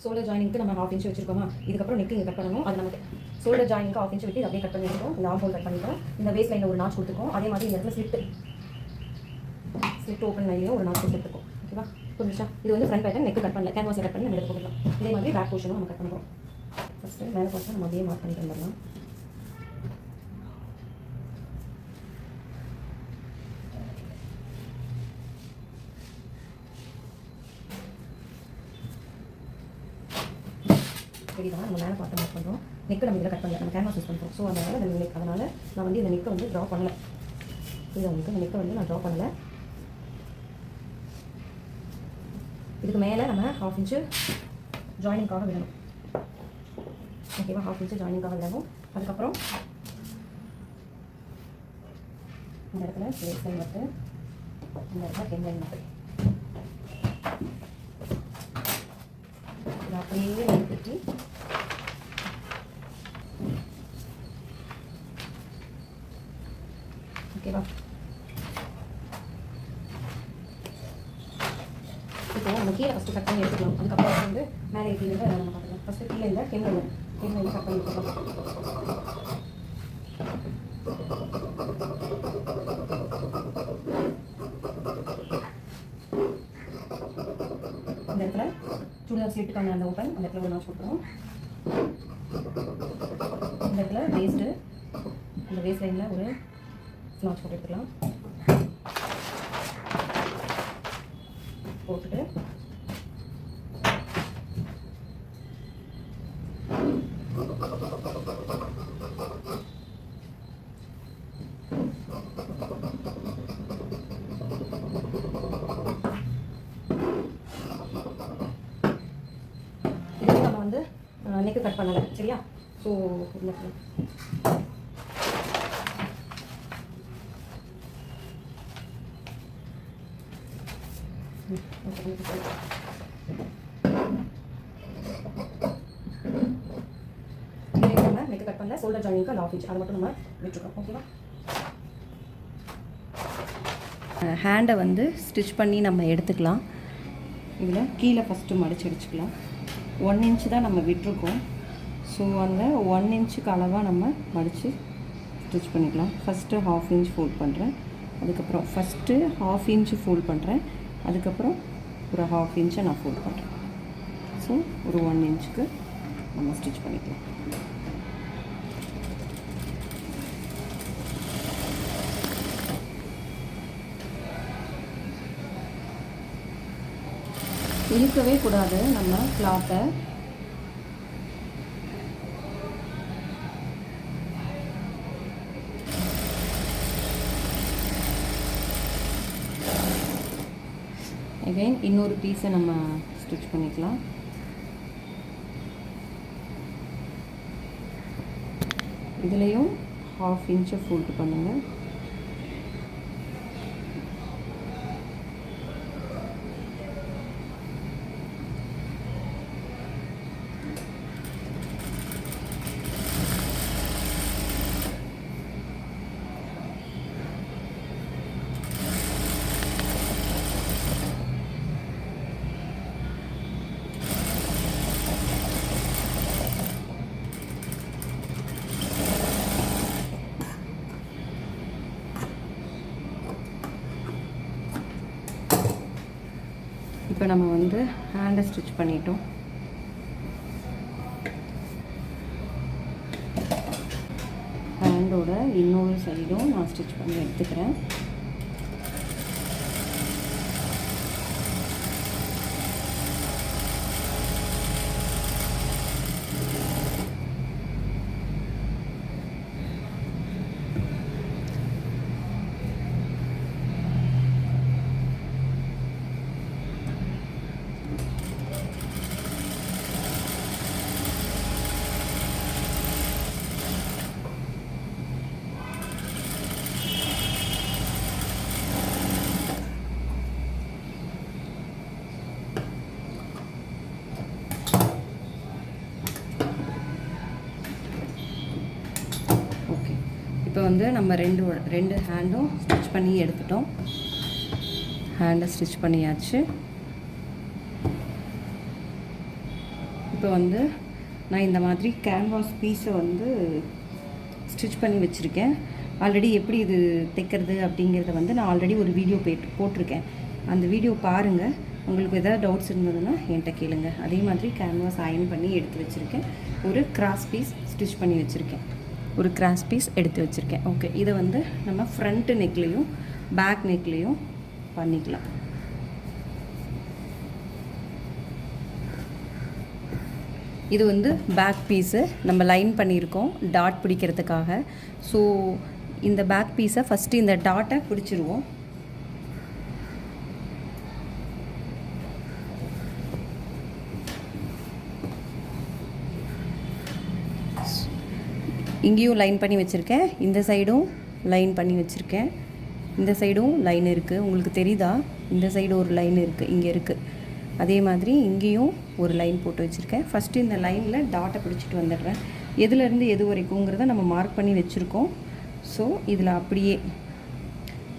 ஷோல்டர் ஜாயினிங்க்கு நம்ம 1/2 இன்ச் வச்சிருக்கோமா? இதுக்கப்புறம் நெக் இங்கே கட் பண்ணணும். அது நமக்கு ஷோல்டர் ஜாயினிங்க்கு 1/2 இன்ச் விட்டு அப்படியே கட் பண்ணிருக்கோம். இந்த ஆம் ஹோல் கட் பண்ணிட்டோம். இந்த வேஸ்ட் லைனில் ஒரு நாட்ச் கொடுத்துருக்கோம். அதே மாதிரி இந்த இடத்துல ஸ்லிட் ஓப்பன் லைன்லையும் ஒரு நாட்ச் கொடுத்துருக்கோம். ஓகேவா? புரிஞ்சுச்சா? இது வந்து ஃப்ரண்ட் பேட்டர்ன். நெக் கட் பண்ணல, கேன்வாஸை கட் பண்ணி நம்ம எடுத்து போட்டுக்கலாம். இதே மாதிரி பேக் போர்ஷனும் நம்ம கட் பண்ணுறோம். ஃபஸ்ட்டு மேலே போர்ஷன் நம்ம அப்படியே மார்க் பண்ணிட்டு வந்துடலாம். சரிதான், நம்ம மேலே பார்த்து மார்க் பண்ணுறோம். நெக்கு நம்ம இதில் கட் பண்ணல, நம்ம கேன்வாஸ் யூஸ் பண்ணுறோம். ஸோ அதனால் இந்த நெக், அதனால் நான் வந்து இந்த நெக்கை வந்து ட்ரா பண்ணலை. இது உங்களுக்கு இந்த நெக்கை வந்து நான் ட்ரா பண்ணலை. இதுக்கு மேலே நம்ம 1/2 இன்ச்சு ஜாயினிங்காக விடணும். ஓகேவா, 1/2 இன்ச்சு ஜாயினிங்காக விடவும். அதுக்கப்புறம் இந்த இடத்துல பேஸ் லைன் வந்து இந்த இடத்துல ஹெம் லைன் மட்டும் இதை அப்படியே எடுத்துட்டு ஓகேவா. இப்போ நம்ம கீழே ஃபஸ்ட்டு கட் பண்ணி எடுத்துக்கலாம். அதுக்கப்புறம் வந்து மேலே எப்படிங்கிறத நம்ம பார்த்துக்கலாம். ஃபஸ்ட்டு கீழே இந்த ஹெம் லைன் கட் பண்ணி எடுத்துக்கலாம். இந்த இடத்துல சுடிதார் ஸ்லிட்டுக்கான அந்த ஓப்பன் அந்த இடத்துல ஒரு நாச் கொடுத்துருவோம். இந்த இடத்துல வேஸ்ட்டு இந்த வேஸ்ட் லைனில் ஒரு நாச் போட்டு எடுத்துக்கலாம். போட்டுட்டு இதுவே நம்ம வந்து நெக்கு கட் பண்ணலை சரியா. ஸோ நெக்கு கட் பண்ணல, ஷோல்டர் ஜாயினிங்க்கு 1/2 இன்ச் அதை மட்டும் நம்ம விட்டுருக்கோம். ஓகேவா. ஹேண்டை வந்து ஸ்டிச் பண்ணி நம்ம எடுத்துக்கலாம். இதில் கீழே ஃபஸ்ட்டு மடிச்சு அடிச்சுக்கலாம். 1 இன்ச்சு தான் நம்ம விட்டுருக்கோம். ஸோ அந்த 1 இன்ச்சுக்கு அளவாக நம்ம மடித்து ஸ்டிச் பண்ணிக்கலாம். ஃபஸ்ட்டு 1/2 இன்ச் ஃபோல்ட் பண்ணுறேன். அதுக்கப்புறம் ஃபஸ்ட்டு 1/2 இன்ச்சு ஃபோல்ட் பண்ணுறேன். அதுக்கப்புறம் ஒரு 1/2 இன்ச்சை நான் ஃபோல்ட் பண்ணுறேன். ஸோ ஒரு 1 இன்ச்சுக்கு நம்ம ஸ்டிச் பண்ணிக்கலாம். இழுக்கவே கூடாது நம்ம கிளாத்தை. அகைன் இன்னொரு பீஸை நம்ம ஸ்டிச் பண்ணிக்கலாம். இதுலேயும் 1/2 இன்ச்சை ஃபோல்ட் பண்ணுங்கள். இப்போ நம்ம வந்து ஹேண்டை ஸ்டிச் பண்ணிட்டோம். ஹேண்டோட இன்னொரு சைடும் நான் ஸ்டிச் பண்ணி எடுத்துக்கிறேன். இப்போ வந்து நம்ம ரெண்டு ஹேண்டும் ஸ்டிச் பண்ணி எடுத்துட்டோம். ஹேண்டை ஸ்டிச் பண்ணியாச்சு. இப்போ வந்து நான் இந்த மாதிரி கேன்வாஸ் பீஸை வந்து ஸ்டிச் பண்ணி வச்சுருக்கேன். ஆல்ரெடி எப்படி இது தைக்கிறது அப்படிங்கிறத வந்து நான் ஆல்ரெடி ஒரு வீடியோ போட்டிருக்கேன். அந்த வீடியோ பாருங்கள். உங்களுக்கு எதாவது டவுட்ஸ் இருந்ததுன்னா என்கிட்ட கேளுங்க. அதே மாதிரி கேன்வாஸ் அயன் பண்ணி எடுத்து வச்சுருக்கேன். ஒரு கிராஸ் பீஸ் ஸ்டிச் பண்ணி வச்சுருக்கேன். எடுத்து வச்சுருக்கேன். ஓகே, இதை வந்து நம்ம ஃப்ரண்ட் நெக்லேயும் பேக் நெக்லேயும் பண்ணிக்கலாம். இது வந்து பேக் பீஸு நம்ம லைன் பண்ணியிருக்கோம் டாட் பிடிக்கிறதுக்காக. ஸோ இந்த பேக் பீஸை ஃபஸ்ட்டு இந்த டாட்டை பிடிச்சிருவோம். இங்கேயும் லைன் பண்ணி வச்சுருக்கேன், இந்த சைடும் லைன் பண்ணி வச்சுருக்கேன், இந்த சைடும் லைன் இருக்குது. உங்களுக்கு தெரியுதா? இந்த சைடு ஒரு லைன் இருக்குது, இங்கே இருக்குது. அதே மாதிரி இங்கேயும் ஒரு லைன் போட்டு வச்சுருக்கேன். ஃபஸ்ட்டு இந்த லைனில் டாட்டை பிடிச்சிட்டு வந்துடுறேன். எதுலேருந்து எது வரைக்குங்கிறத நம்ம மார்க் பண்ணி வச்சுருக்கோம். ஸோ இதில் அப்படியே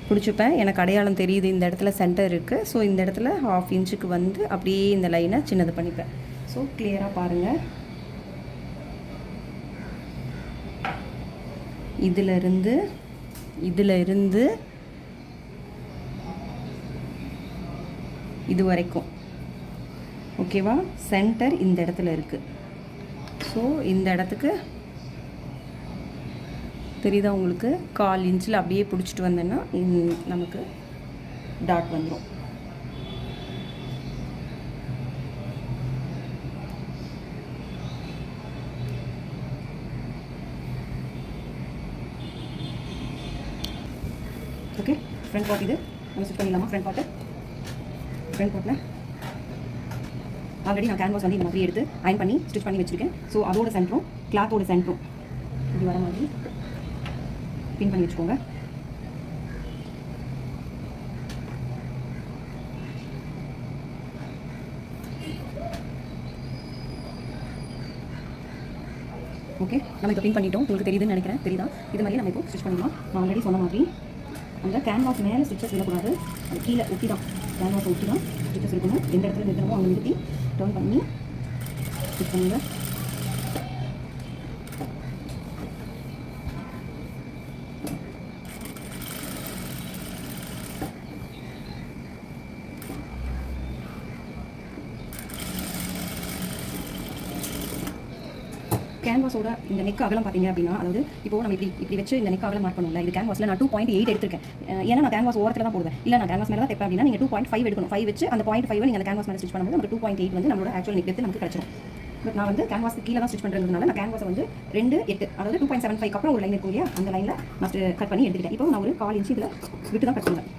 பிடிச்சிப்பேன். எனக்கு அடையாளம் தெரியுது, இந்த இடத்துல சென்டர் இருக்குது. ஸோ இந்த இடத்துல 1/2 இன்ச்சுக்கு வந்து அப்படியே இந்த லைனை சின்னது பண்ணிப்பேன். ஸோ கிளியராக பாருங்கள். இதிலிருந்து இது வரைக்கும் ஓகேவா? சென்டர் இந்த இடத்துல இருக்குது. ஸோ இந்த இடத்துக்கு தெரியுதா உங்களுக்கு? 1/4 இன்ச்சில் அப்படியே பிடிச்சிட்டு வந்தேன்னா நமக்கு டாட் வந்துடும். ஓகே, ஃப்ரண்ட் பார்ட் இது நம்ம ஸ்டிச் பண்ணிடலாமா? ஃப்ரண்ட் பார்ட்டில் ஆல்ரெடி நான் கேன்வாஸ் வந்து இந்த மாதிரி எடுத்து அயன் பண்ணி ஸ்டிச் பண்ணி வச்சுருக்கேன். ஸோ அதோட சென்டரும் கிளாத்தோட சென்டரும் இப்படி வர மாதிரி பின் பண்ணி வச்சுக்கோங்க. ஓகே, நம்ம இப்போ பின் பண்ணிட்டோம். உங்களுக்கு தெரியுதுன்னு நினைக்கிறேன். தெரியுதா? இது மாதிரி நம்ம இப்போ ஸ்டிச் பண்ணிடலாம். நான் ஆல்ரெடி சொன்ன மாதிரி அந்த கேன்வாஸ் மேலே ஸ்டிச்சஸ் விடக்கூடாது, அது கீழே ஒட்டி தான், கேன்வாஸ் ஒட்டி தான் ஸ்டிச்சஸ் இருக்கணும். எந்த இடத்துல நிறுத்தணுமோ அங்கே நிறுத்தி டர்ன் பண்ணி ஸ்டிச் பண்ணுங்கள். கேன்வாஸோட இந்த நெக் அகலம் பார்த்தீங்க அப்படின்னா, அதாவது இப்போ நம்ம இப்படி வச்சு இந்த நெக் அகலம் மார்க் பண்ணல. இது கேன்வாஸில் நான் 2.8 எடுத்திருக்கேன். ஏன்னா நான் கேன்வாஸ் ஓரத்தில் தான் போடுவேன். இல்லை நான் கேன்வாஸ் மேலே தான் தைப்பேன் அப்படின்னா நீங்கள் 2.5 எடுக்கணும். 5 வச்சு அந்த 0.5 நீங்கள் அந்த கேன்வாஸ் மேலே ஸ்டிச் பண்ணும்போது நமக்கு 2.8 வந்து நம்மளோட ஆக்சுவல் நெக் எடுத்து நமக்கு கிடச்சிடும். பட் நான் வந்து கேன்வாஸ்க்கு கீழே தான் ஸ்டிச் பண்ணுறதுனால நான் கேன்வாஸை வந்து 2.8 அதாவது 2.75 அப்புறம் ஒரு லைன் இருக்கும் இல்லையா, அந்த லைனில் நான் கட் பண்ணி எடுத்துக்கிட்டேன். இப்போ நான் ஒரு 1/4 இன்ச்சு இதில் விட்டு தான் கட் பண்ணுவேன்.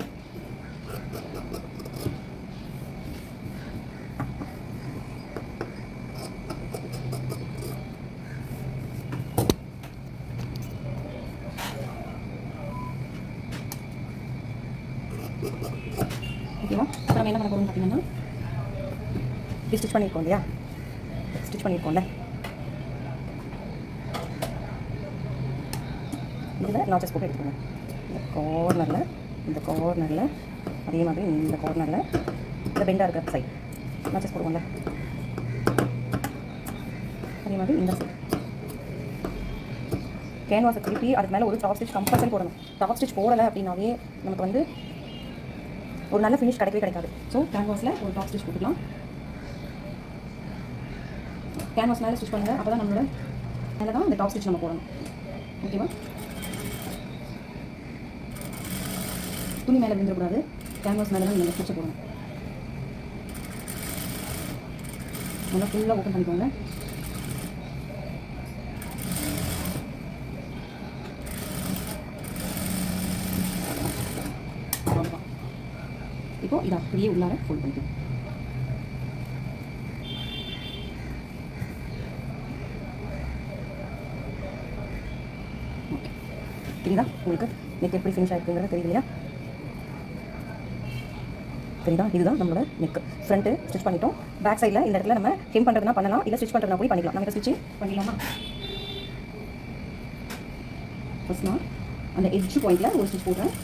ஓகேவா? அப்புறம் நம்ம என்ன பண்ண போகிறோம்னு பார்த்தீங்கன்னா, இது ஸ்டிச் பண்ணியிருக்கோம் இல்லையா, ஸ்டிச் பண்ணியிருக்கோம்ல, இதில் நாச்சஸ் போட்டு எடுத்துக்கோங்க. இந்த கார்னரில் அதே மாதிரி இந்த கார்னரில் இந்த பெண்டாக இருக்கிற சைட் நாச்சஸ் போடுவோம்ல, அதே மாதிரி இந்த சைட் கேன்வாஸை திருப்பி அதுக்கு மேலே ஒரு டாப் ஸ்டிச் கம்பல்சரி போடணும். டாப் ஸ்டிச் போடலை அப்படின்னாவே நமக்கு வந்து ஒரு நல்ல ஃபினிஷ் கிடைக்காது. ஸோ கேன்வாஸில் ஒரு டாப் ஸ்டிச் போட்டுக்கலாம். கேன்வாஸ் மேலே ஸ்டிச் பண்ணுங்கள், அப்போ தான் நம்மளோட மேலே தான் இந்த டாப் ஸ்டிச் நம்ம போடணும். ஓகேவா? துணி மேலே விழுந்துடக்கூடாது, கேன்வாஸ் மேலே தான் நீங்கள் ஸ்டிச்சை போடணும். நல்லா ஃபுல்லாக ஓப்பன் பண்ணிக்கோங்க. இப்போ இதை அப்படியே உள்ளார ஃபோல்ட் பண்ணிக்கலாம். ஓகே, தெரியுதா உங்களுக்கு நெக் எப்படி ஃபினிஷ் ஆகிருக்குங்கிறது? தெரியுது இல்லையா? தெரியுதா? இதுதான் நம்மளோட நெக். ஃப்ரண்ட்டு ஸ்டிச் பண்ணிட்டோம். பேக் சைடில் இந்த இடத்துல நம்ம ஹெம் பண்ணுறதுனா பண்ணலாம், இல்லை ஸ்டிச் பண்ணுறதுனா கூட பண்ணிக்கலாம். நம்ம இதை ஸ்டிச் பண்ணிடலாமா? ஃபர்ஸ்ட் நான் அந்த எட்ஜ் பாயிண்டில் ஒரு ஸ்டிச் போடுறேன்.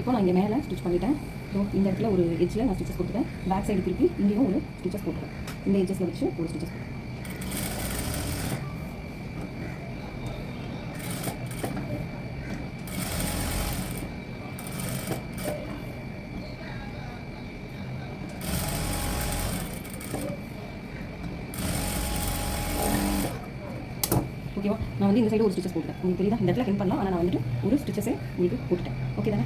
இப்போ நான் இங்கே மேலே ஸ்டிச் பண்ணிட்டேன். ஸோ இந்த இடத்துல ஒரு எட்ஜில் நான் ஸ்டிச்சஸ் கொடுத்துட்டேன். பேக் சைடு திருப்பி இங்கேயும் ஒரு ஸ்டிச்சஸ் போட்டுறேன். இந்த எட்ஜஸில் வச்சு ஒரு ஸ்டிச்சஸ் போட்டுறேன். ஓகேவா? நான் வந்து இந்த சைடு ஒரு ஸ்டிச்சஸ் போட்டுட்டேன். உங்களுக்கு தெரியுதா? இந்த இடத்துல ஹெம் பண்ணலாம், ஆனால் நான் வந்துட்டு ஒரு ஸ்டிச்சஸே உங்களுக்கு போட்டுட்டேன். ஓகே தானே?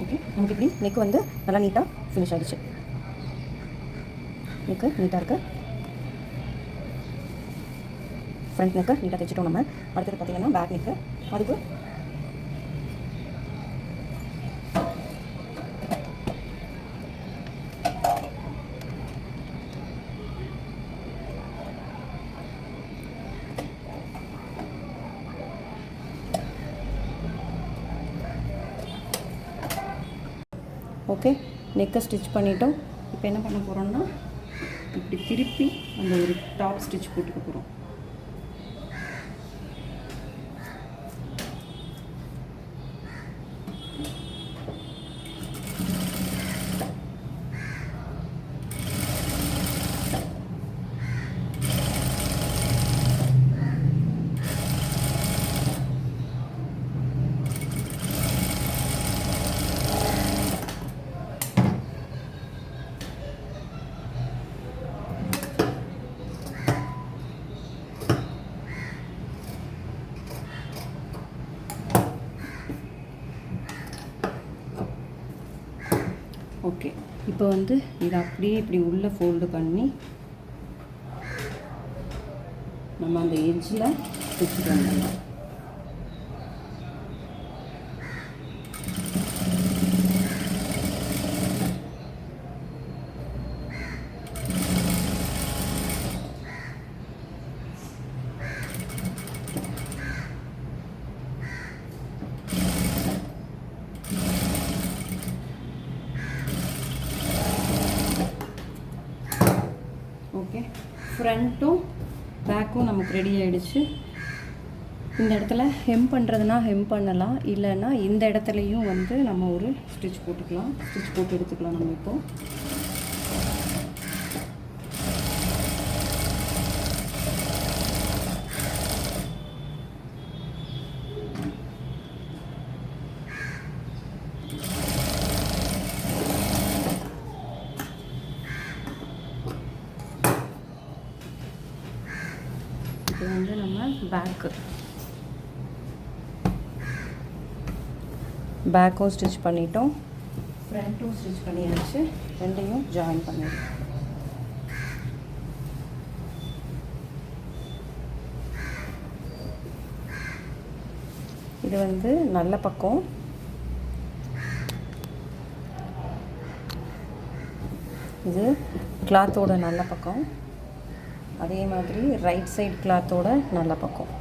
ஓகே, நமக்கு இப்படி நெக் வந்து நல்லா நீட்டாக ஃபினிஷ் ஆகிடுச்சு. நெக்கு நீட்டாக இருக்குது. ஃப்ரண்ட் நெக்கு நீட்டாக தைச்சிட்டோம். நம்ம அடுத்தது பார்த்திங்கன்னா பேக் நெக்கு. அதுக்கு ஓகே, நெக்கை ஸ்டிச் பண்ணிட்டோம். இப்போ என்ன பண்ண போகிறோம்னா இப்படி திருப்பி அந்த ஒரு டாப் ஸ்டிச் போட்டுக்க போகிறோம். ஓகே, இப்போ வந்து இதை அப்படியே இப்படி உள்ளே ஃபோல்டு பண்ணி நம்ம அந்த எட்ஜில் தைச்சிட்டு வந்துடலாம். ஓகே, ஃப்ரண்ட்டும் பேக்கும் நமக்கு ரெடி ஆகிடுச்சு. இந்த இடத்துல ஹெம் பண்ணுறதுனா ஹெம் பண்ணலாம், இல்லைன்னா இந்த இடத்துலையும் வந்து நம்ம ஒரு ஸ்டிச் போட்டுக்கலாம். ஸ்டிச் போட்டு எடுத்துக்கலாம் நம்ம இப்போது. இது வந்து நம்ம பேக்கும் ஸ்டிச் பண்ணிட்டோம், ஃப்ரண்ட்டும் ஸ்டிச் பண்ணியாச்சு. ரெண்டையும் ஜாயின் பண்ணிடுறோம். இது வந்து நல்ல பக்கம், இது கிளாத்தோட நல்ல பக்கம், அதே மாதிரி ரைட் சைடு கிளாத்தோட நல்ல பக்கம்.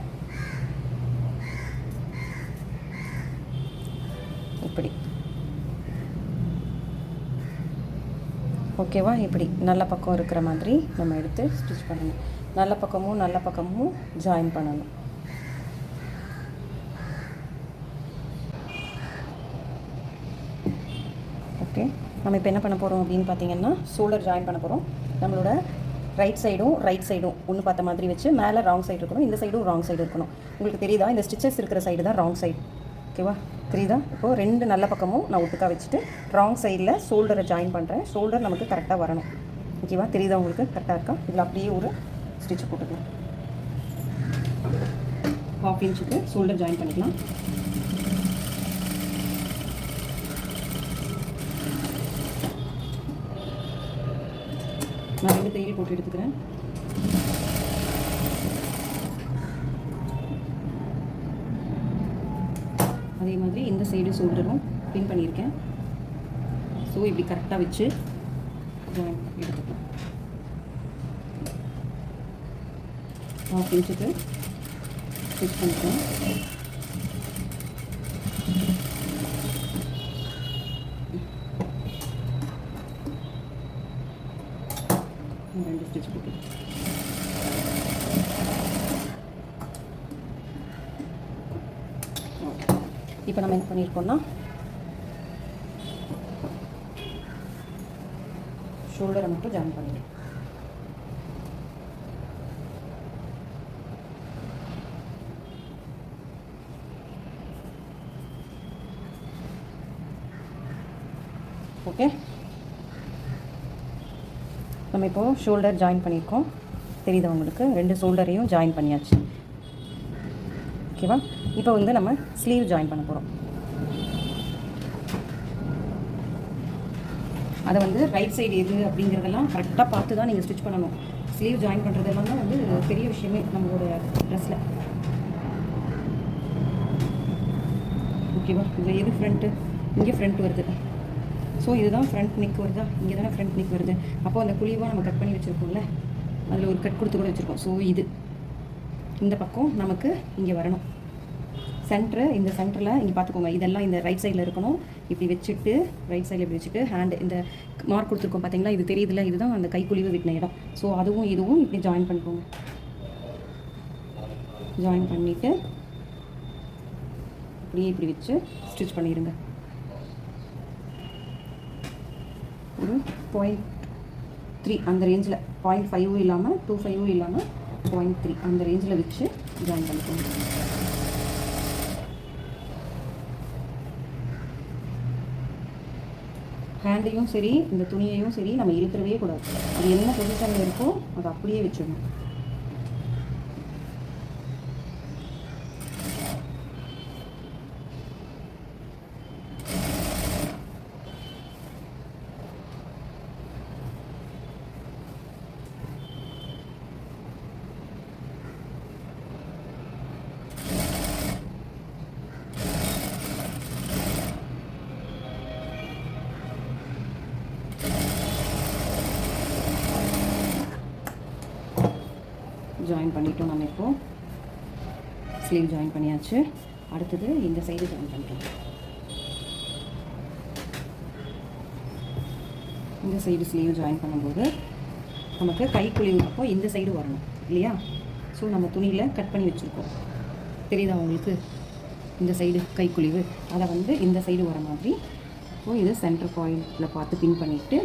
இப்படி ஓகேவா? இப்படி நல்ல பக்கம் இருக்கிற மாதிரி நம்ம எடுத்து ஸ்டிச் பண்ணணும். நல்ல பக்கமும் ஜாயின் பண்ணணும். ஓகே, நம்ம இப்போ என்ன பண்ண போகிறோம் அப்படின்னு பார்த்தீங்கன்னா ஷோல்டர் ஜாயின் பண்ண போகிறோம். நம்மளோட ரைட் சைடும் ஒன்று பார்த்த மாதிரி வச்சு மேலே ராங் சைடு இருக்கணும், இந்த சைடும் ராங் சைடு இருக்கணும். உங்களுக்கு தெரியுதா? இந்த ஸ்டிச்சஸ் இருக்கிற சைடு தான் ராங் சைடு. ஓகேவா? தெரியுதா? இப்போது ரெண்டு நல்ல பக்கமும் நான் ஒட்டுக்கா வச்சுட்டு ராங் சைடில் ஷோல்டரை ஜாயின் பண்ணுறேன். ஷோல்டர் நமக்கு கரெக்டாக வரணும். ஓகேவா? தெரியுதா உங்களுக்கு? கரெக்டாக இருக்கா? இதில் அப்படியே ஒரு ஸ்டிச் போட்டுக்கலாம். 1/2 இன்ச்சுக்கு ஷோல்டர் ஜாயின் பண்ணிக்கலாம். நான் 2 தையல் போட்டு எடுத்துக்கிறேன். அதே மாதிரி இந்த சைடு ஷோல்டரும் பின் பண்ணியிருக்கேன். ஸோ இப்படி கரெக்டாக வச்சு எடுத்துக்கலாம். 1/2 இன்ச்சுக்கு ஸ்டிச் பண்ணிக்கலாம். ரெண்டு ஸ்டிச் போட்டு இப்போ நம்ம என்ன பண்ணியிருக்கோம்னா ஷோல்டரை மட்டும் ஜாயின் பண்ணிடுறோம். ஓகே, நம்ம இப்போது ஷோல்டர் ஜாயின் பண்ணியிருக்கோம். தெரியுதா உங்களுக்கு? 2 ஷோல்டரையும் ஜாயின் பண்ணியாச்சு. ஓகேவா? இப்போ வந்து நம்ம ஸ்லீவ் ஜாயின் பண்ண போகிறோம். அதை வந்து ரைட் சைடு எது அப்படிங்கிறதெல்லாம் கரெக்டாக பார்த்து தான் நீங்கள் ஸ்டிச் பண்ணணும். ஸ்லீவ் ஜாயின் பண்ணுறதெல்லாம் தான் வந்து பெரிய விஷயமே நம்மளோட ட்ரெஸ்ஸில். ஓகேவா? இதில் எது ஃப்ரண்ட்டு? இங்கே ஃப்ரண்ட் வருது. ஸோ இதுதான் ஃப்ரண்ட் நெக் வருதா? இங்கே தானே ஃப்ரண்ட் நெக் வருது. அப்போது அந்த குழிவாக நம்ம கட் பண்ணி வச்சுருக்கோம்ல, அதில் ஒரு கட் கொடுத்து கூட வச்சுருக்கோம். ஸோ இது இந்த பக்கம் நமக்கு இங்கே வரணும். சென்ட்ரு, இந்த சென்டரில் இங்கே பார்த்துக்கோங்க, இதெல்லாம் இந்த ரைட் சைடில் இருக்கணும். இப்படி வச்சுட்டு ரைட் சைடில் இப்படி வச்சுட்டு ஹேண்டு இந்த மார்க் கொடுத்துருக்கோம் பார்த்தீங்களா, இது தெரியுதுல, இதுதான் அந்த கைக்குழிவு விட்டின இடம். ஸோ அதுவும் இதுவும் இப்படி ஜாயின் பண்ணிக்கோங்க. ஜாயின் பண்ணிவிட்டு அப்படியே இப்படி வச்சு ஸ்டிச் பண்ணிடுங்க. ஒரு 0.3 அந்த ரேஞ்சில், 0.5 இல்லாமல் 2.5 இல்லாமல் 0.3 அந்த ரேஞ்சில் வச்சு ஜாயின் பண்ணிக்கோங்க. ஹேண்டையும் சரி இந்த துணியையும் சரி நம்ம இழுத்துறவே கூடாது. அது என்ன பொசிஷனில் இருக்கோ அதை அப்படியே வச்சிடணும். ஜாயின் பண்ணிட்டோம். நம்ம இப்போது ஸ்லீவ் ஜாயின் பண்ணியாச்சு. அடுத்தது இந்த சைடு ஜாயின் பண்ணிட்டோம். இந்த சைடு ஸ்லீவ் ஜாயின் பண்ணும்போது நமக்கு கைக்குழிவு அப்போ இந்த சைடு வரணும் இல்லையா? ஸோ நம்ம துணியில் கட் பண்ணி வச்சுருக்கோம், தெரியுதா உங்களுக்கு? இந்த சைடு கைக்குழிவு, அதை வந்து இந்த சைடு வர மாதிரி. ஸோ இது சென்டர் பாயிண்டில் பார்த்து பின் பண்ணிவிட்டு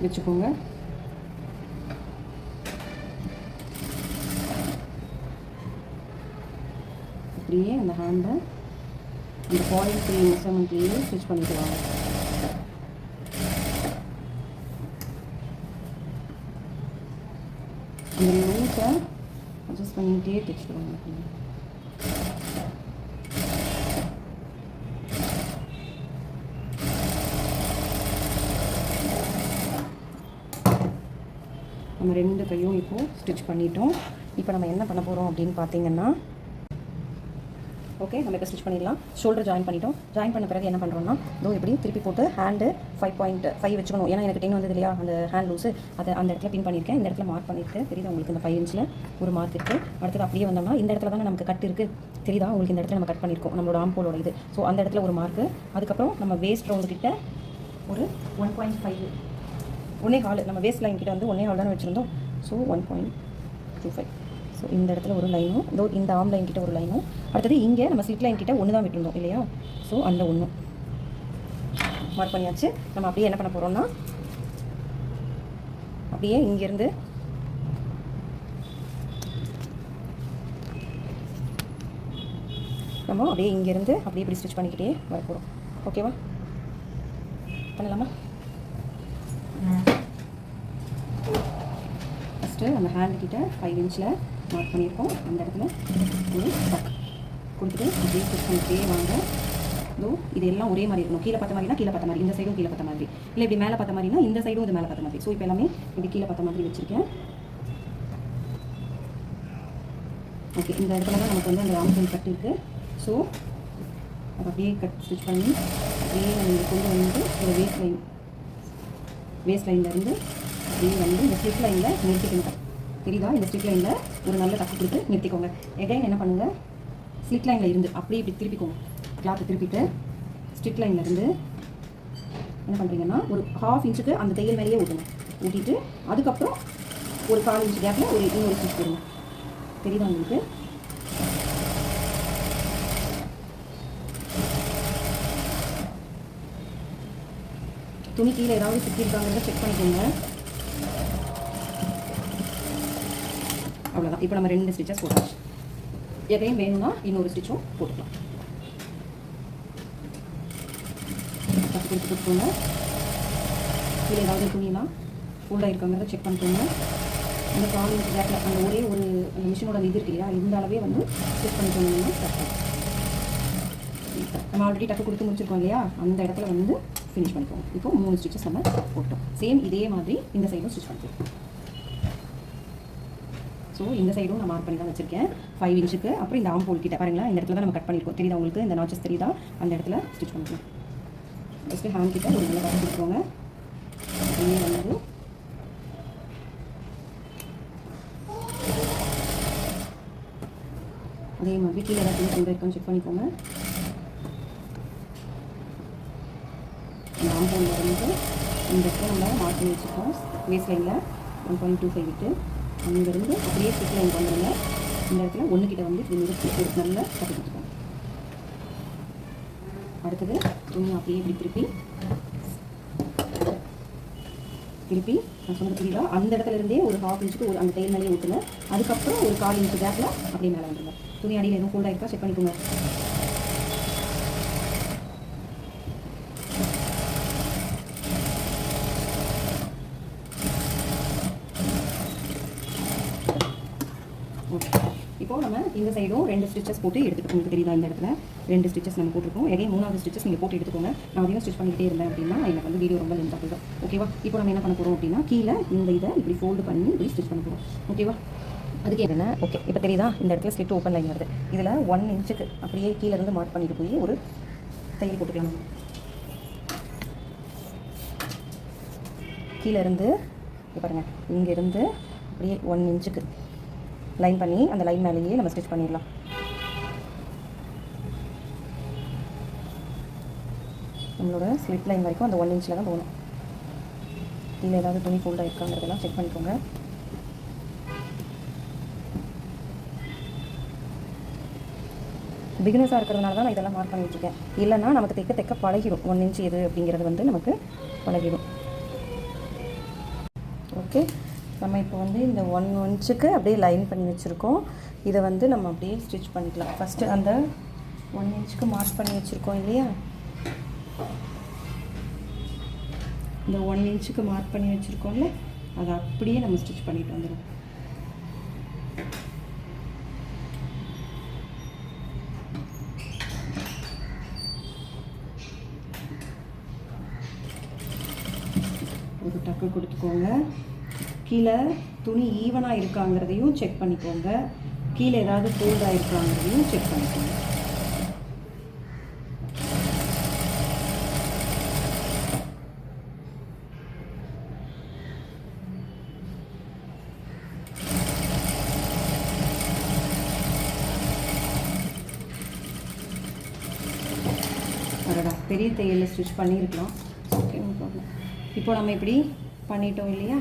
வச்சுக்கோங்க. அப்படியே அந்த ஹேண்டை இந்த 0.3 மெஷர்மெண்ட்லேயே ஸ்டிச் பண்ணிட்டு வாங்க. இந்த லூஸை அட்ஜஸ்ட் பண்ணிகிட்டே தைச்சிடுவாங்க. நம்ம 2 கையும் இப்போது ஸ்டிச் பண்ணிட்டோம். இப்போ நம்ம என்ன பண்ண போகிறோம் அப்படின்னு பார்த்தீங்கன்னா, ஓகே நம்ம இப்போ ஸ்டிச் பண்ணிடலாம். ஷோல்டர் ஜாயின் பண்ணிட்டோம். ஜாயின் பண்ண பிறகு என்ன பண்ணுறோம்னா, இதோ இப்படி திருப்பி போட்டு ஹேண்டு 5.5 வச்சுக்கணும். ஏன்னா எனக்கு 10 வந்தது இல்லையா, அந்த ஹேண்ட் லூஸு அதை அந்த இடத்துல பின் பண்ணியிருக்கேன். இந்த இடத்துல மார்க் பண்ணியிருக்கேன், தெரியுதா உங்களுக்கு? இந்த 5 இன்ச்சில் ஒரு மார்க் இருக்குது. அடுத்தது அப்படியே வந்தோம்னா இந்த இடத்துல தானே நமக்கு கட் இருக்குது, தெரியுதா உங்களுக்கு? இந்த இடத்துல நம்ம கட் பண்ணியிருக்கோம், நம்மளோட ஆம்போலோட இது. ஸோ அந்த இடத்துல ஒரு மார்க்கு. அதுக்கப்புறம் நம்ம வேஸ்ட் ரவுண்டுக்கிட்ட ஒரு 1.5 1.25 நம்ம வேஸ்ட் லைன் கிட்ட வந்து 1.25 தானே வச்சுருந்தோம். ஸோ 1.25. ஸோ இந்த இடத்துல ஒரு லைனும், இதோ இந்த ஆம் லைன் கிட்ட ஒரு லைனும், அடுத்தது இங்கே நம்ம ஸ்லிட் லைன் கிட்ட 1 தான் விட்டுருந்தோம் இல்லையா? ஸோ அந்த 1 மார்க் பண்ணியாச்சு. நம்ம அப்படியே என்ன பண்ண போகிறோம்னா, அப்படியே இங்கேருந்து நம்ம அப்படியே இங்கேருந்து அப்படியே இப்படி ஸ்டிச் பண்ணிக்கிட்டே வர போகிறோம். ஓகேவா? பண்ணலாமா? ஃபஸ்ட்டு அந்த ஹேண்ட் கிட்ட 5 இன்ச்சில் மார்க் பண்ணியிருக்கோம். அந்த இடத்துல ஒரு டக் கொடுத்துட்டு அப்படியே ஸ்டிச் பண்ணிக்கிட்டே வாங்க. இதோ இது எல்லாம் ஒரே மாதிரி இருக்கணும். கீழே பார்த்த மாதிரினா கீழே பார்த்த மாதிரி, இந்த சைடும் கீழே பார்த்த மாதிரி, இல்லை இப்படி மேலே பார்த்த மாதிரினா இந்த சைடும் இது மேலே பார்த்த மாதிரி. ஸோ இப்போ எல்லாமே இப்படி கீழே பார்த்த மாதிரி வச்சுருக்கேன். ஓகே, இந்த இடத்துல தான் நமக்கு வந்து அந்த ஆம்ஹோல் கட் இருக்குது. ஸோ அதை அப்படியே கட் ஸ்டிச் பண்ணி அப்படியே நீங்கள் கொண்டு வந்து இந்த வேஸ்ட் லைன்லேருந்து அப்படியே வந்து இந்த ஸ்லிப் லைனில் நிறுத்திக்கணும். தெரியுதா? இந்த ஸ்லிப் லைனில் ஒரு நல்ல டக்கு கொடுத்து நிறுத்திக்கோங்க. எகைன் என்ன பண்ணுங்கள், ஸ்லிட் லைனில் இருந்து அப்படியே இப்படி திருப்பிக்கோங்க. கிளாத்தை திருப்பிட்டு ஸ்லிட் லைனில் இருந்து என்ன பண்ணுறீங்கன்னா, ஒரு 1/2 இன்ச்சுக்கு அந்த தையல் மேலேயே ஊட்டுங்க. ஊட்டிட்டு அதுக்கப்புறம் ஒரு 1/4 இன்ச்சு கேப்பில் இன்னொரு ஸ்டிச் போடுங்க. தெரியுதா உங்களுக்கு? துணி கீழே ஏதாவது சுற்றிருக்காங்கிறத செக் பண்ணிக்கோங்க. அவ்வளோதான். இப்போ நம்ம 2 ஸ்டிச்சஸ் போட்டாச்சு. எதையும் வேணும்னா இன்னொரு ஸ்டிச்சும் போட்டுக்கலாம். தட்டு கொடுத்துக்கோங்க. கீழே ஏதாவது துணிலாம் ஃபோல்டாக இருக்காங்கிறத செக் பண்ணிக்கோங்க. அந்த 4 இன்ச் கேப்பில் அந்த ஒரே ஒரு அந்த மிஷினோட இது இருக்கு இல்லையா, இந்த அளவே வந்து ஸ்டிச் பண்ணிக்கோங்கன்னா கரெக்டாக. நம்ம ஆல்ரெடி டக்கு கொடுத்து முடிச்சிருக்கோம் இல்லையா, அந்த இடத்துல வந்து ஃபினிஷ் பண்ணிக்கோங்க. இப்போ 3 ஸ்டிச்சஸ் நம்ம போட்டோம். சேம் இதே மாதிரி இந்த சைடும் ஸ்டிச் பண்ணிக்கலாம். ஸோ இந்த சைடும் நான் மார்க் பண்ணி தான் வச்சுருக்கேன் 5 இன்ச்சுக்கு. அப்புறம் இந்த ஆம் ஹோல் கிட்ட பாருங்களா, இந்த இடத்துல தான் நம்ம கட் பண்ணியிருக்கோம். தெரியுதா உங்களுக்கு, இந்த நாச்சஸ் தெரியுதா, அந்த இடத்துல ஸ்டிச் பண்ணிக்கலாம். ஃபஸ்ட்டு ஹேண்ட் கிட்ட ஒரு நல்ல கட் கொடுத்துக்கோங்க. அப்படியே வந்து அதே மாதிரி கீழே ஏதாவது கொண்டு இருக்கான்னு செக் பண்ணிக்கோங்க. இந்த ஆம் ஹோல் வந்து இந்த இடத்துல நம்ம மார்க் பண்ணி வச்சுருக்கோம். வேஸ்ட் லைனில் 1.25 விட்டு அங்கேருந்து அப்படியே ஸ்டிச் லைன் வந்துடுங்க. இந்த இடத்துல 1 கிட்ட வந்து இப்படி நிறுத்தி ஒரு நல்ல கட்டு கொடுத்துக்கோங்க. அடுத்தது துணி அப்படியே இப்படி திருப்பி நான் சொன்னது புரியுதா, அந்த இடத்துல இருந்தே ஒரு 1/2 இன்ச்சுக்கு ஒரு அந்த தையல் மேலேயே ஊற்றுங்க. அதுக்கப்புறம் ஒரு 1/4 இன்ச்சு கேப்பில் அப்படியே மேலே வந்துடுங்க. துணி அடியில் எதுவும் ஃபோல்டாக இருக்கா செக் பண்ணிக்கோங்க. இப்போ நம்ம இந்த சைடும் 2 ஸ்டிச்சஸ் போட்டு எடுத்துகிட்டு உங்களுக்கு தெரியுதா, இந்த இடத்துல 2 ஸ்டிச்சஸ் நம்ம போட்டிருக்கோம். எகைன் 3வது ஸ்டிச்சஸ் நீங்கள் போட்டு எடுத்துக்கோங்க. நான் அதையும் ஸ்டிச் பண்ணிக்கிட்டே இருந்தேன் அப்படின்னா எனக்கு வந்து வீடியோ ரொம்ப லென்த்தாக போயிடும். ஓகேவா? இப்போ நம்ம என்ன பண்ண போகிறோம் அப்படின்னா கீழே இந்த இதை இப்படி ஃபோல்டு பண்ணி இப்படி ஸ்டிச் பண்ண போகிறோம். ஓகேவா? அதுக்கு என்ன ஓகே இப்போ தெரியுதா, இந்த இடத்துல ஸ்லிட் ஓப்பன் லைன் வருது. இதில் 1 இன்ச்சுக்கு அப்படியே கீழேருந்து மார்க் பண்ணிட்டு போய் ஒரு தையல் போட்டுக்கலாம். கீழேருந்து பாருங்கள், இங்கேருந்து அப்படியே 1 இன்ச்சுக்கு லைன் பண்ணி அந்த லைன் மேலேயே நம்ம ஸ்டிச் பண்ணிடலாம். நம்மளோட ஸ்லிட் லைன் வரைக்கும் அந்த 1 இன்ச்சில் தான் போகணும். கீழே ஏதாவது துணி ஃபோல்டாக இருக்காங்கிறதெல்லாம் செக் பண்ணிக்கோங்க. பிகினர்ஸாக இருக்கிறதுனால தான் நான் இதெல்லாம் மார்க் பண்ணி வச்சுருக்கேன். இல்லைன்னா நமக்கு தைக்க பழகிடும். 1 இன்ச் எது அப்படிங்கிறது வந்து நமக்கு பழகிடும். ஓகே, நம்ம இப்போ வந்து இந்த 1 இன்ச்சுக்கு அப்படியே லைன் பண்ணி வச்சுருக்கோம். இதை வந்து நம்ம அப்படியே ஸ்டிச் பண்ணிக்கலாம். ஃபஸ்ட்டு அந்த 1 இன்ச்சுக்கு மார்க் பண்ணி வச்சுருக்கோம் இல்லையா, இந்த 1 இன்ச்சுக்கு மார்க் பண்ணி வச்சுருக்கோம்ல, அதை அப்படியே நம்ம ஸ்டிச் பண்ணிட்டு வந்துடும். ஒரு டக்கு கொடுத்துக்கோங்க. கீழே துணி ஈவனாக இருக்காங்கிறதையும் செக் பண்ணிக்கோங்க. கீழே ஏதாவது ஃபோல்டாக இருக்காங்கிறதையும் செக் பண்ணிக்கோங்க. பெரிய தையலில் ஸ்டிச் பண்ணியிருக்கலாம். Okay, no problem. இப்போ நம்ம இப்படி பண்ணிட்டோம் இல்லையா,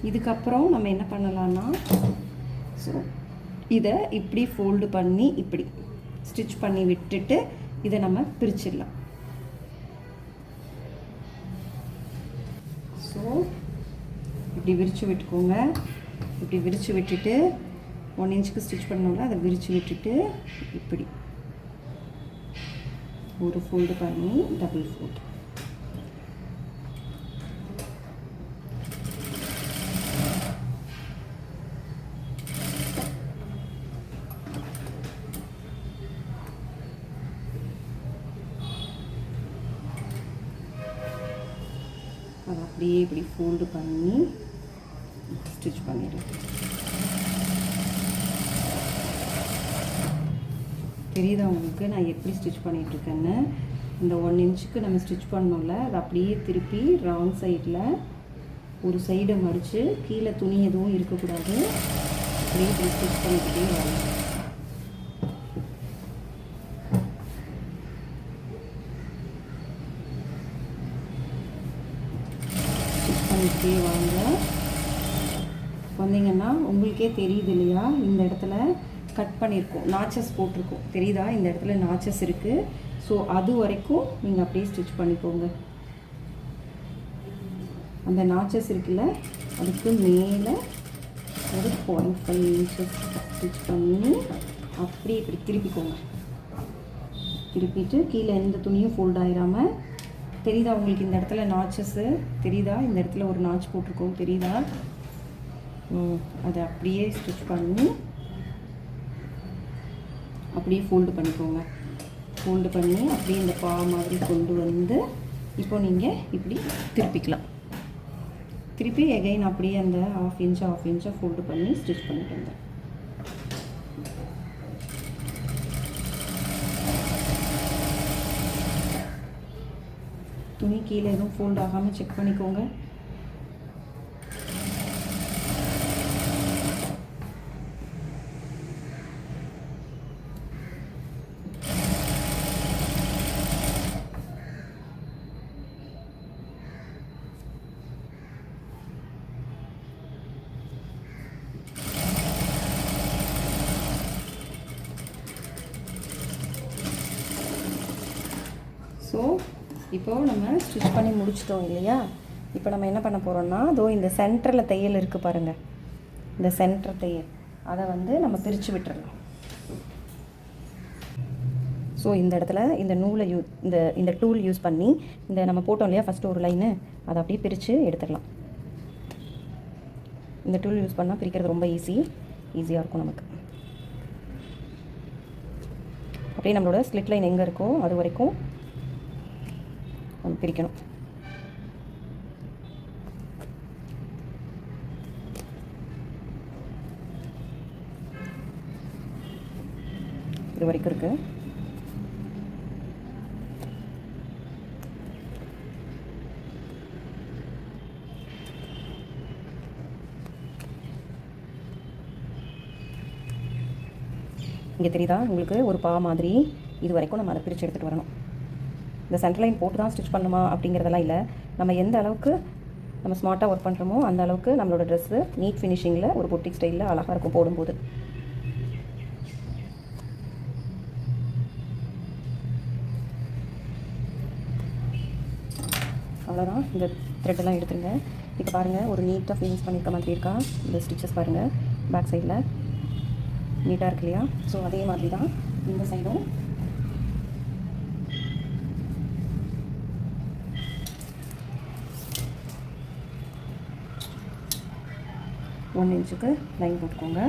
இதுக்கப்புறம் நம்ம என்ன பண்ணலான்னா, ஸோ இதை இப்படி ஃபோல்டு பண்ணி இப்படி ஸ்டிச் பண்ணி விட்டுட்டு இதை நம்ம பிரிச்சிடலாம். ஸோ இப்படி விரித்து விட்டுக்கோங்க. இப்படி விரித்து விட்டுட்டு 1 இன்ச்சுக்கு ஸ்டிச் பண்ணோம்ல, அதை விரித்து விட்டுட்டு இப்படி ஒரு ஃபோல்டு பண்ணி டபுள் ஃபோல்டு. அதை அப்படியே இப்படி ஃபோல்டு பண்ணி ஸ்டிச் பண்ணிடுறேன். தெரியுதா உங்களுக்கு நான் எப்படி ஸ்டிச் பண்ணிகிட்ருக்கேன்னு? இந்த 1 இன்ச்சுக்கு நம்ம ஸ்டிச் பண்ணோம்ல, அதை அப்படியே திருப்பி ராங் சைடில் ஒரு சைடை மடித்து கீழே துணி எதுவும் இருக்கக்கூடாது, அப்படியே இப்படி ஸ்டிச் பண்ணிக்கிட்டே வரணும். ஸ்டிச் பண்ணிக்கிட்டே வாங்க. வந்தீங்கன்னா உங்களுக்கே தெரியுது இல்லையா, இந்த இடத்துல கட் பண்ணியிருக்கோம், நாச்சஸ் போட்டிருக்கோம். தெரியுதா, இந்த இடத்துல நாச்சஸ் இருக்குது. ஸோ அது வரைக்கும் நீங்கள் அப்படியே ஸ்டிச் பண்ணிக்கோங்க. அந்த நாச்சஸ் இருக்குல்ல, அதுக்கு மேலே ஒரு 0.5 இன்ச்சஸ் ஸ்டிச் பண்ணி அப்படியே இப்படி திருப்பிக்கோங்க. திருப்பிட்டு கீழே எந்த துணியும் ஃபோல்ட் ஆகிடாமல் தெரியுதா உங்களுக்கு இந்த இடத்துல நாச்சஸ்ஸு தெரியுதா? இந்த இடத்துல ஒரு நாச் போட்டிருக்கோம் தெரியுதா? அதை அப்படியே ஸ்டிச் பண்ணி அப்படியே ஃபோல்டு பண்ணிக்கோங்க. ஃபோல்டு பண்ணி அப்படியே இந்த பா மாதிரி கொண்டு வந்து இப்போ நீங்கள் இப்படி திருப்பிக்கலாம். திருப்பி எகைன் அப்படியே அந்த ஹாஃப் இன்ச்சாக ஃபோல்டு பண்ணி ஸ்டிச் பண்ணிட்டு வந்தேன். துணி கீழே எதுவும் ஃபோல்ட் ஆகாமல் செக் பண்ணிக்கோங்க. ஸோ இப்போது நம்ம ஸ்டிச் பண்ணி முடிச்சிட்டோம் இல்லையா? இப்போ நம்ம என்ன பண்ண போகிறோம்னா, அதோ இந்த சென்டரில் தையல் இருக்குது பாருங்கள், இந்த சென்டர் தையல் அதை வந்து நம்ம பிரித்து விட்டுறலாம். ஸோ இந்த இடத்துல இந்த நூலை இந்த டூல் யூஸ் பண்ணி இந்த நம்ம போட்டோம் இல்லையா ஃபஸ்ட்டு ஒரு லைனு, அதை அப்படியே பிரித்து எடுத்துடலாம். இந்த டூல் யூஸ் பண்ணால் பிரிக்கிறது ரொம்ப ஈஸியாக இருக்கும் நமக்கு. அப்படியே நம்மளோட ஸ்லிட் லைன் எங்கே இருக்கோ அது வரைக்கும் நம்ம பிரிக்கணும். இது வரைக்கும் இருக்கு. இங்கே தெரியுதா உங்களுக்கு ஒரு பா மாதிரி? இது வரைக்கும் நம்ம அதை பிரித்து எடுத்துகிட்டு வரணும். இந்த சென்டர் லைன் போட்டு தான் ஸ்டிச் பண்ணுமா அப்படிங்கிறதெல்லாம் இல்லை. நம்ம எந்த அளவுக்கு நம்ம ஸ்மார்ட்டாக ஒர்க் பண்ணுறோமோ அந்த அளவுக்கு நம்மளோட ட்ரெஸ்ஸு நீட் ஃபினிஷிங்கில் ஒரு பொட்டிக் ஸ்டைலில் அழகாக இருக்கும் போடும்போது. அவ்வளோதான். இந்த த்ரெட்டெல்லாம் எடுத்துருங்க. இப்போ பாருங்கள், ஒரு நீட்டாக ஃபினிஷ் பண்ணியிருக்க மாதிரி இருக்கா? இந்த ஸ்டிச்சஸ் பாருங்கள், பேக் சைடில் நீட்டாக இருக்கு இல்லையா? ஸோ அதே மாதிரி தான் இந்த சைடும் ஒன் இன்ச்சுக்கு லைன் போட்டுக்கோங்க.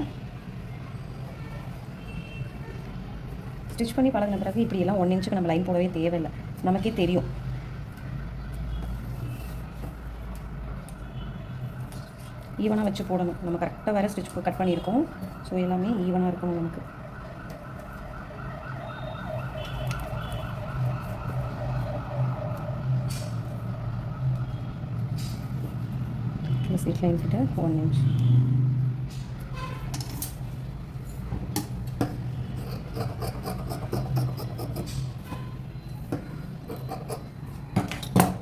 ஸ்டிச் பண்ணி பழகின பிறகு இப்படியெல்லாம் 1 இன்ச்சுக்கு நம்ம லைன் போடவே தேவையில்லை, நமக்கே தெரியும். ஈவனாக வச்சு போடணும். நம்ம கரெக்டாக வேறு ஸ்டிச் கட் பண்ணியிருக்கோம். ஸோ எல்லாமே ஈவனாக இருக்கணும் நமக்கு. ஸ்லிட் லைன் கிட்ட 1 இன்ச்.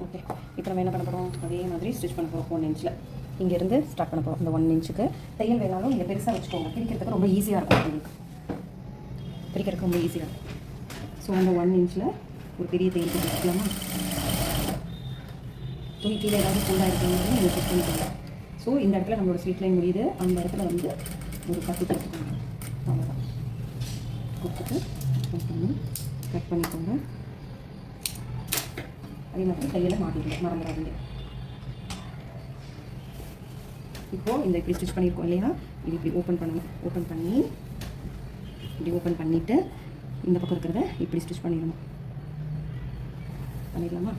ஓகே, இப்போ நம்ம என்ன பண்ண போகிறோம்? அதே மாதிரி ஸ்டிச் பண்ண போகிறோம் 1 இன்ச்சில். இங்கேருந்து ஸ்டார்ட் பண்ண போகிறோம். இந்த 1 இன்ச்சுக்கு தையல் வேணாலும் நீங்கள் பெருசாக வச்சுக்கோங்க. பிரிக்கிறதுக்கு ரொம்ப ஈஸியாக இருக்கும். உங்களுக்கு பிரிக்கிறதுக்கு ரொம்ப ஈஸியாக இருக்கும். ஸோ அந்த 1 இன்ச்சில் ஒரு பெரிய தையல் போட்டு வச்சுக்கலாமா? துணி கீழே ஏதாவது ஃபுல்லாக இருக்கிறது நீங்கள் செக் பண்ணிக்கோங்க. ஸோ இந்த இடத்துல நம்மளோட ஸ்லிட் லைன் முடியுது. அந்த இடத்துல வந்து ஒரு 10 எடுத்துக்கோங்க. அவ்வளோதான். கொடுத்துட்டு கட் பண்ணிக்கோங்க. அதே மாதிரி தையலை மாட்டிக்கோங்க, மறந்துடாதீங்க. இப்போது இந்த இப்படி ஸ்டிச் பண்ணியிருக்கோம் இல்லையா? இது இப்படி ஓப்பன் பண்ணணும். ஓப்பன் பண்ணி இப்படி ஓப்பன் பண்ணிவிட்டு இந்த பக்கம் இருக்கிறத இப்படி ஸ்டிச் பண்ணிடணும். பண்ணிடலாமா?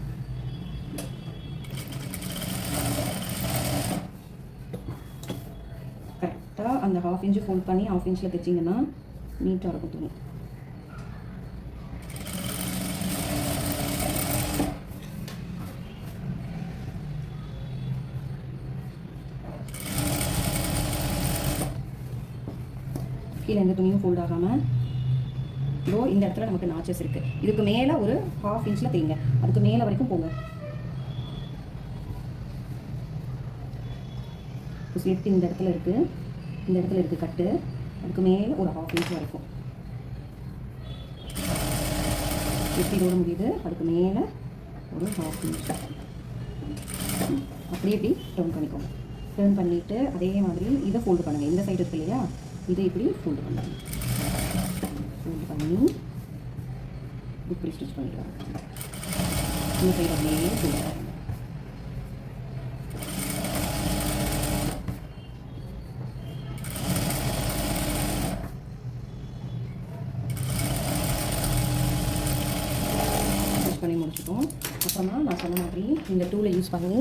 கரெக்டாக அந்த 1/2 இன்ச்சு ஃபோல்ட் பண்ணி 1/2 இன்ச்சில் தைச்சிங்கன்னா நீட்டாக இருக்கும் துணி. கீழே எந்த துணியும் ஃபோல்ட் ஆகாமல் இதோ இந்த இடத்துல நமக்கு நாச்சஸ் இருக்குது. இதுக்கு மேலே ஒரு 1/2 இன்ச்சில் தைங்க. அதுக்கு மேலே வரைக்கும் போங்க. ஸ்லிட் இந்த இடத்துல இருக்குது, இந்த இடத்துல இருக்குது கட்டு. அதுக்கு மேலே ஒரு 1/2 இன்ச் வரைக்கும் எப்படி இதோட முடியுது. அதுக்கு மேலே ஒரு 1/2 இன்ச் அப்படி இப்படி டர்ன் பண்ணிக்கோங்க. டர்ன் பண்ணிவிட்டு அதே மாதிரி இதை ஃபோல்டு பண்ணுங்கள். இந்த சைடு இருக்கு இல்லையா? இதை இப்படி ஃபோல்டு பண்ணுங்க. ஃபோல்டு பண்ணி இப்படி ஸ்டிச் பண்ணிடுவாங்க. இந்த சைடு அப்படியே போடுங்க. பண்ணி முடிச்சிட்டோம். அப்புறமா நான் சொன்ன மாதிரி இந்த டூலை யூஸ் பண்ணி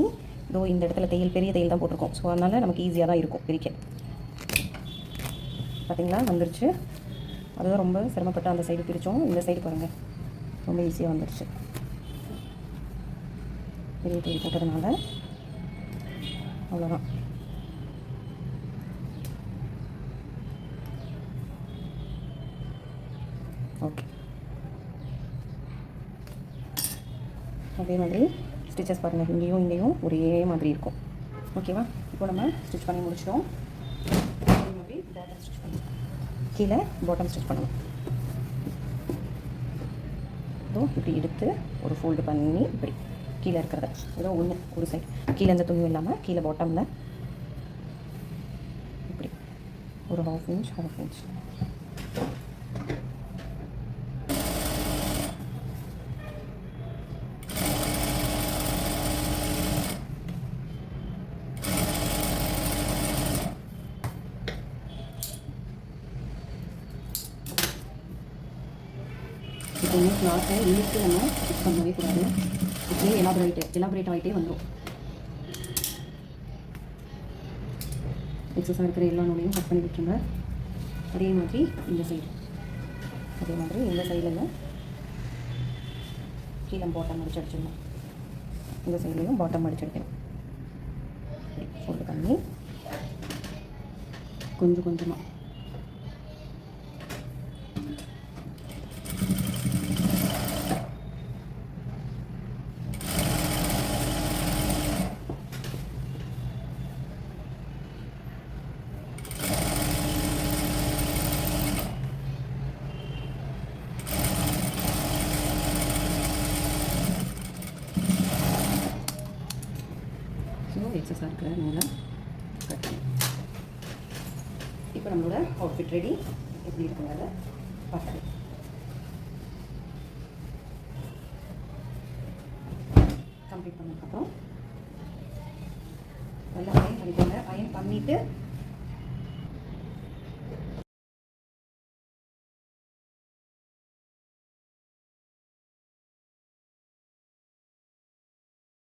இதோ இந்த இடத்துல தையல் பெரிய தையல் தான் போட்டிருக்கோம். ஸோ அதனால் நமக்கு ஈஸியாக தான் இருக்கும் பிரிக்க. பார்த்திங்களா வந்துருச்சு. அதுதான் ரொம்ப சிரமப்பட்டு அந்த சைடு பிரித்தோம். இந்த சைடு பாருங்கள் ரொம்ப ஈஸியாக வந்துருச்சு. பெரிய தையல் போட்டதுனால அவ்வளோதான். ஓகே, அதே மாதிரி ஸ்டிச்சஸ் பாருங்கள், இங்கேயும் இங்கேயும் ஒரே மாதிரி இருக்கும். ஓகேவா? இப்போ நம்ம ஸ்டிச் பண்ணி முடிச்சிட்டோம். அதே மாதிரி பாட்டம் ஸ்டிச் பண்ணணும். கீழே பாட்டம் ஸ்டிச் பண்ணணும். இதோ இப்படி எடுத்து ஒரு ஃபோல்டு பண்ணி இப்படி கீழே இருக்கிறத ஏதோ ஒன்று ஒரு சைடு கீழே இந்த துணி இல்லாமல் கீழே பாட்டமில் இப்படி ஒரு ஹாஃப் இன்ச் எப்போவுமே கிளாத்தை இழுத்து நம்ம ஸ்டிச் பண்ணவே கூடாது. இப்படியே எலாபரேட் ஆகிட்டே வந்துடும். எக்ஸஸாக இருக்கிற எல்லா நூலையும் கட் பண்ணி விட்டுருங்க. அதே மாதிரி இந்த சைடு இந்த சைடில் கீழே பாட்டம் அடிச்சு அடிச்சிடணும். இந்த சைட்லேயும் பாட்டம் அடிச்சு அடிக்கணும். ஃபோல்டு பண்ணி கொஞ்சம் கொஞ்சமாக எக்ஸஸாக இருக்கிற நூலை கட் பண்ணி இப்போ நம்மளோட அவுட்ஃபிட் ரெடி. எப்படி இருக்குங்கிறத பார்க்கலாம். கம்ப்ளீட் பண்ணதுக்கப்புறம் நல்லா அயன் பண்ணிக்கோங்க. அயன் பண்ணிவிட்டு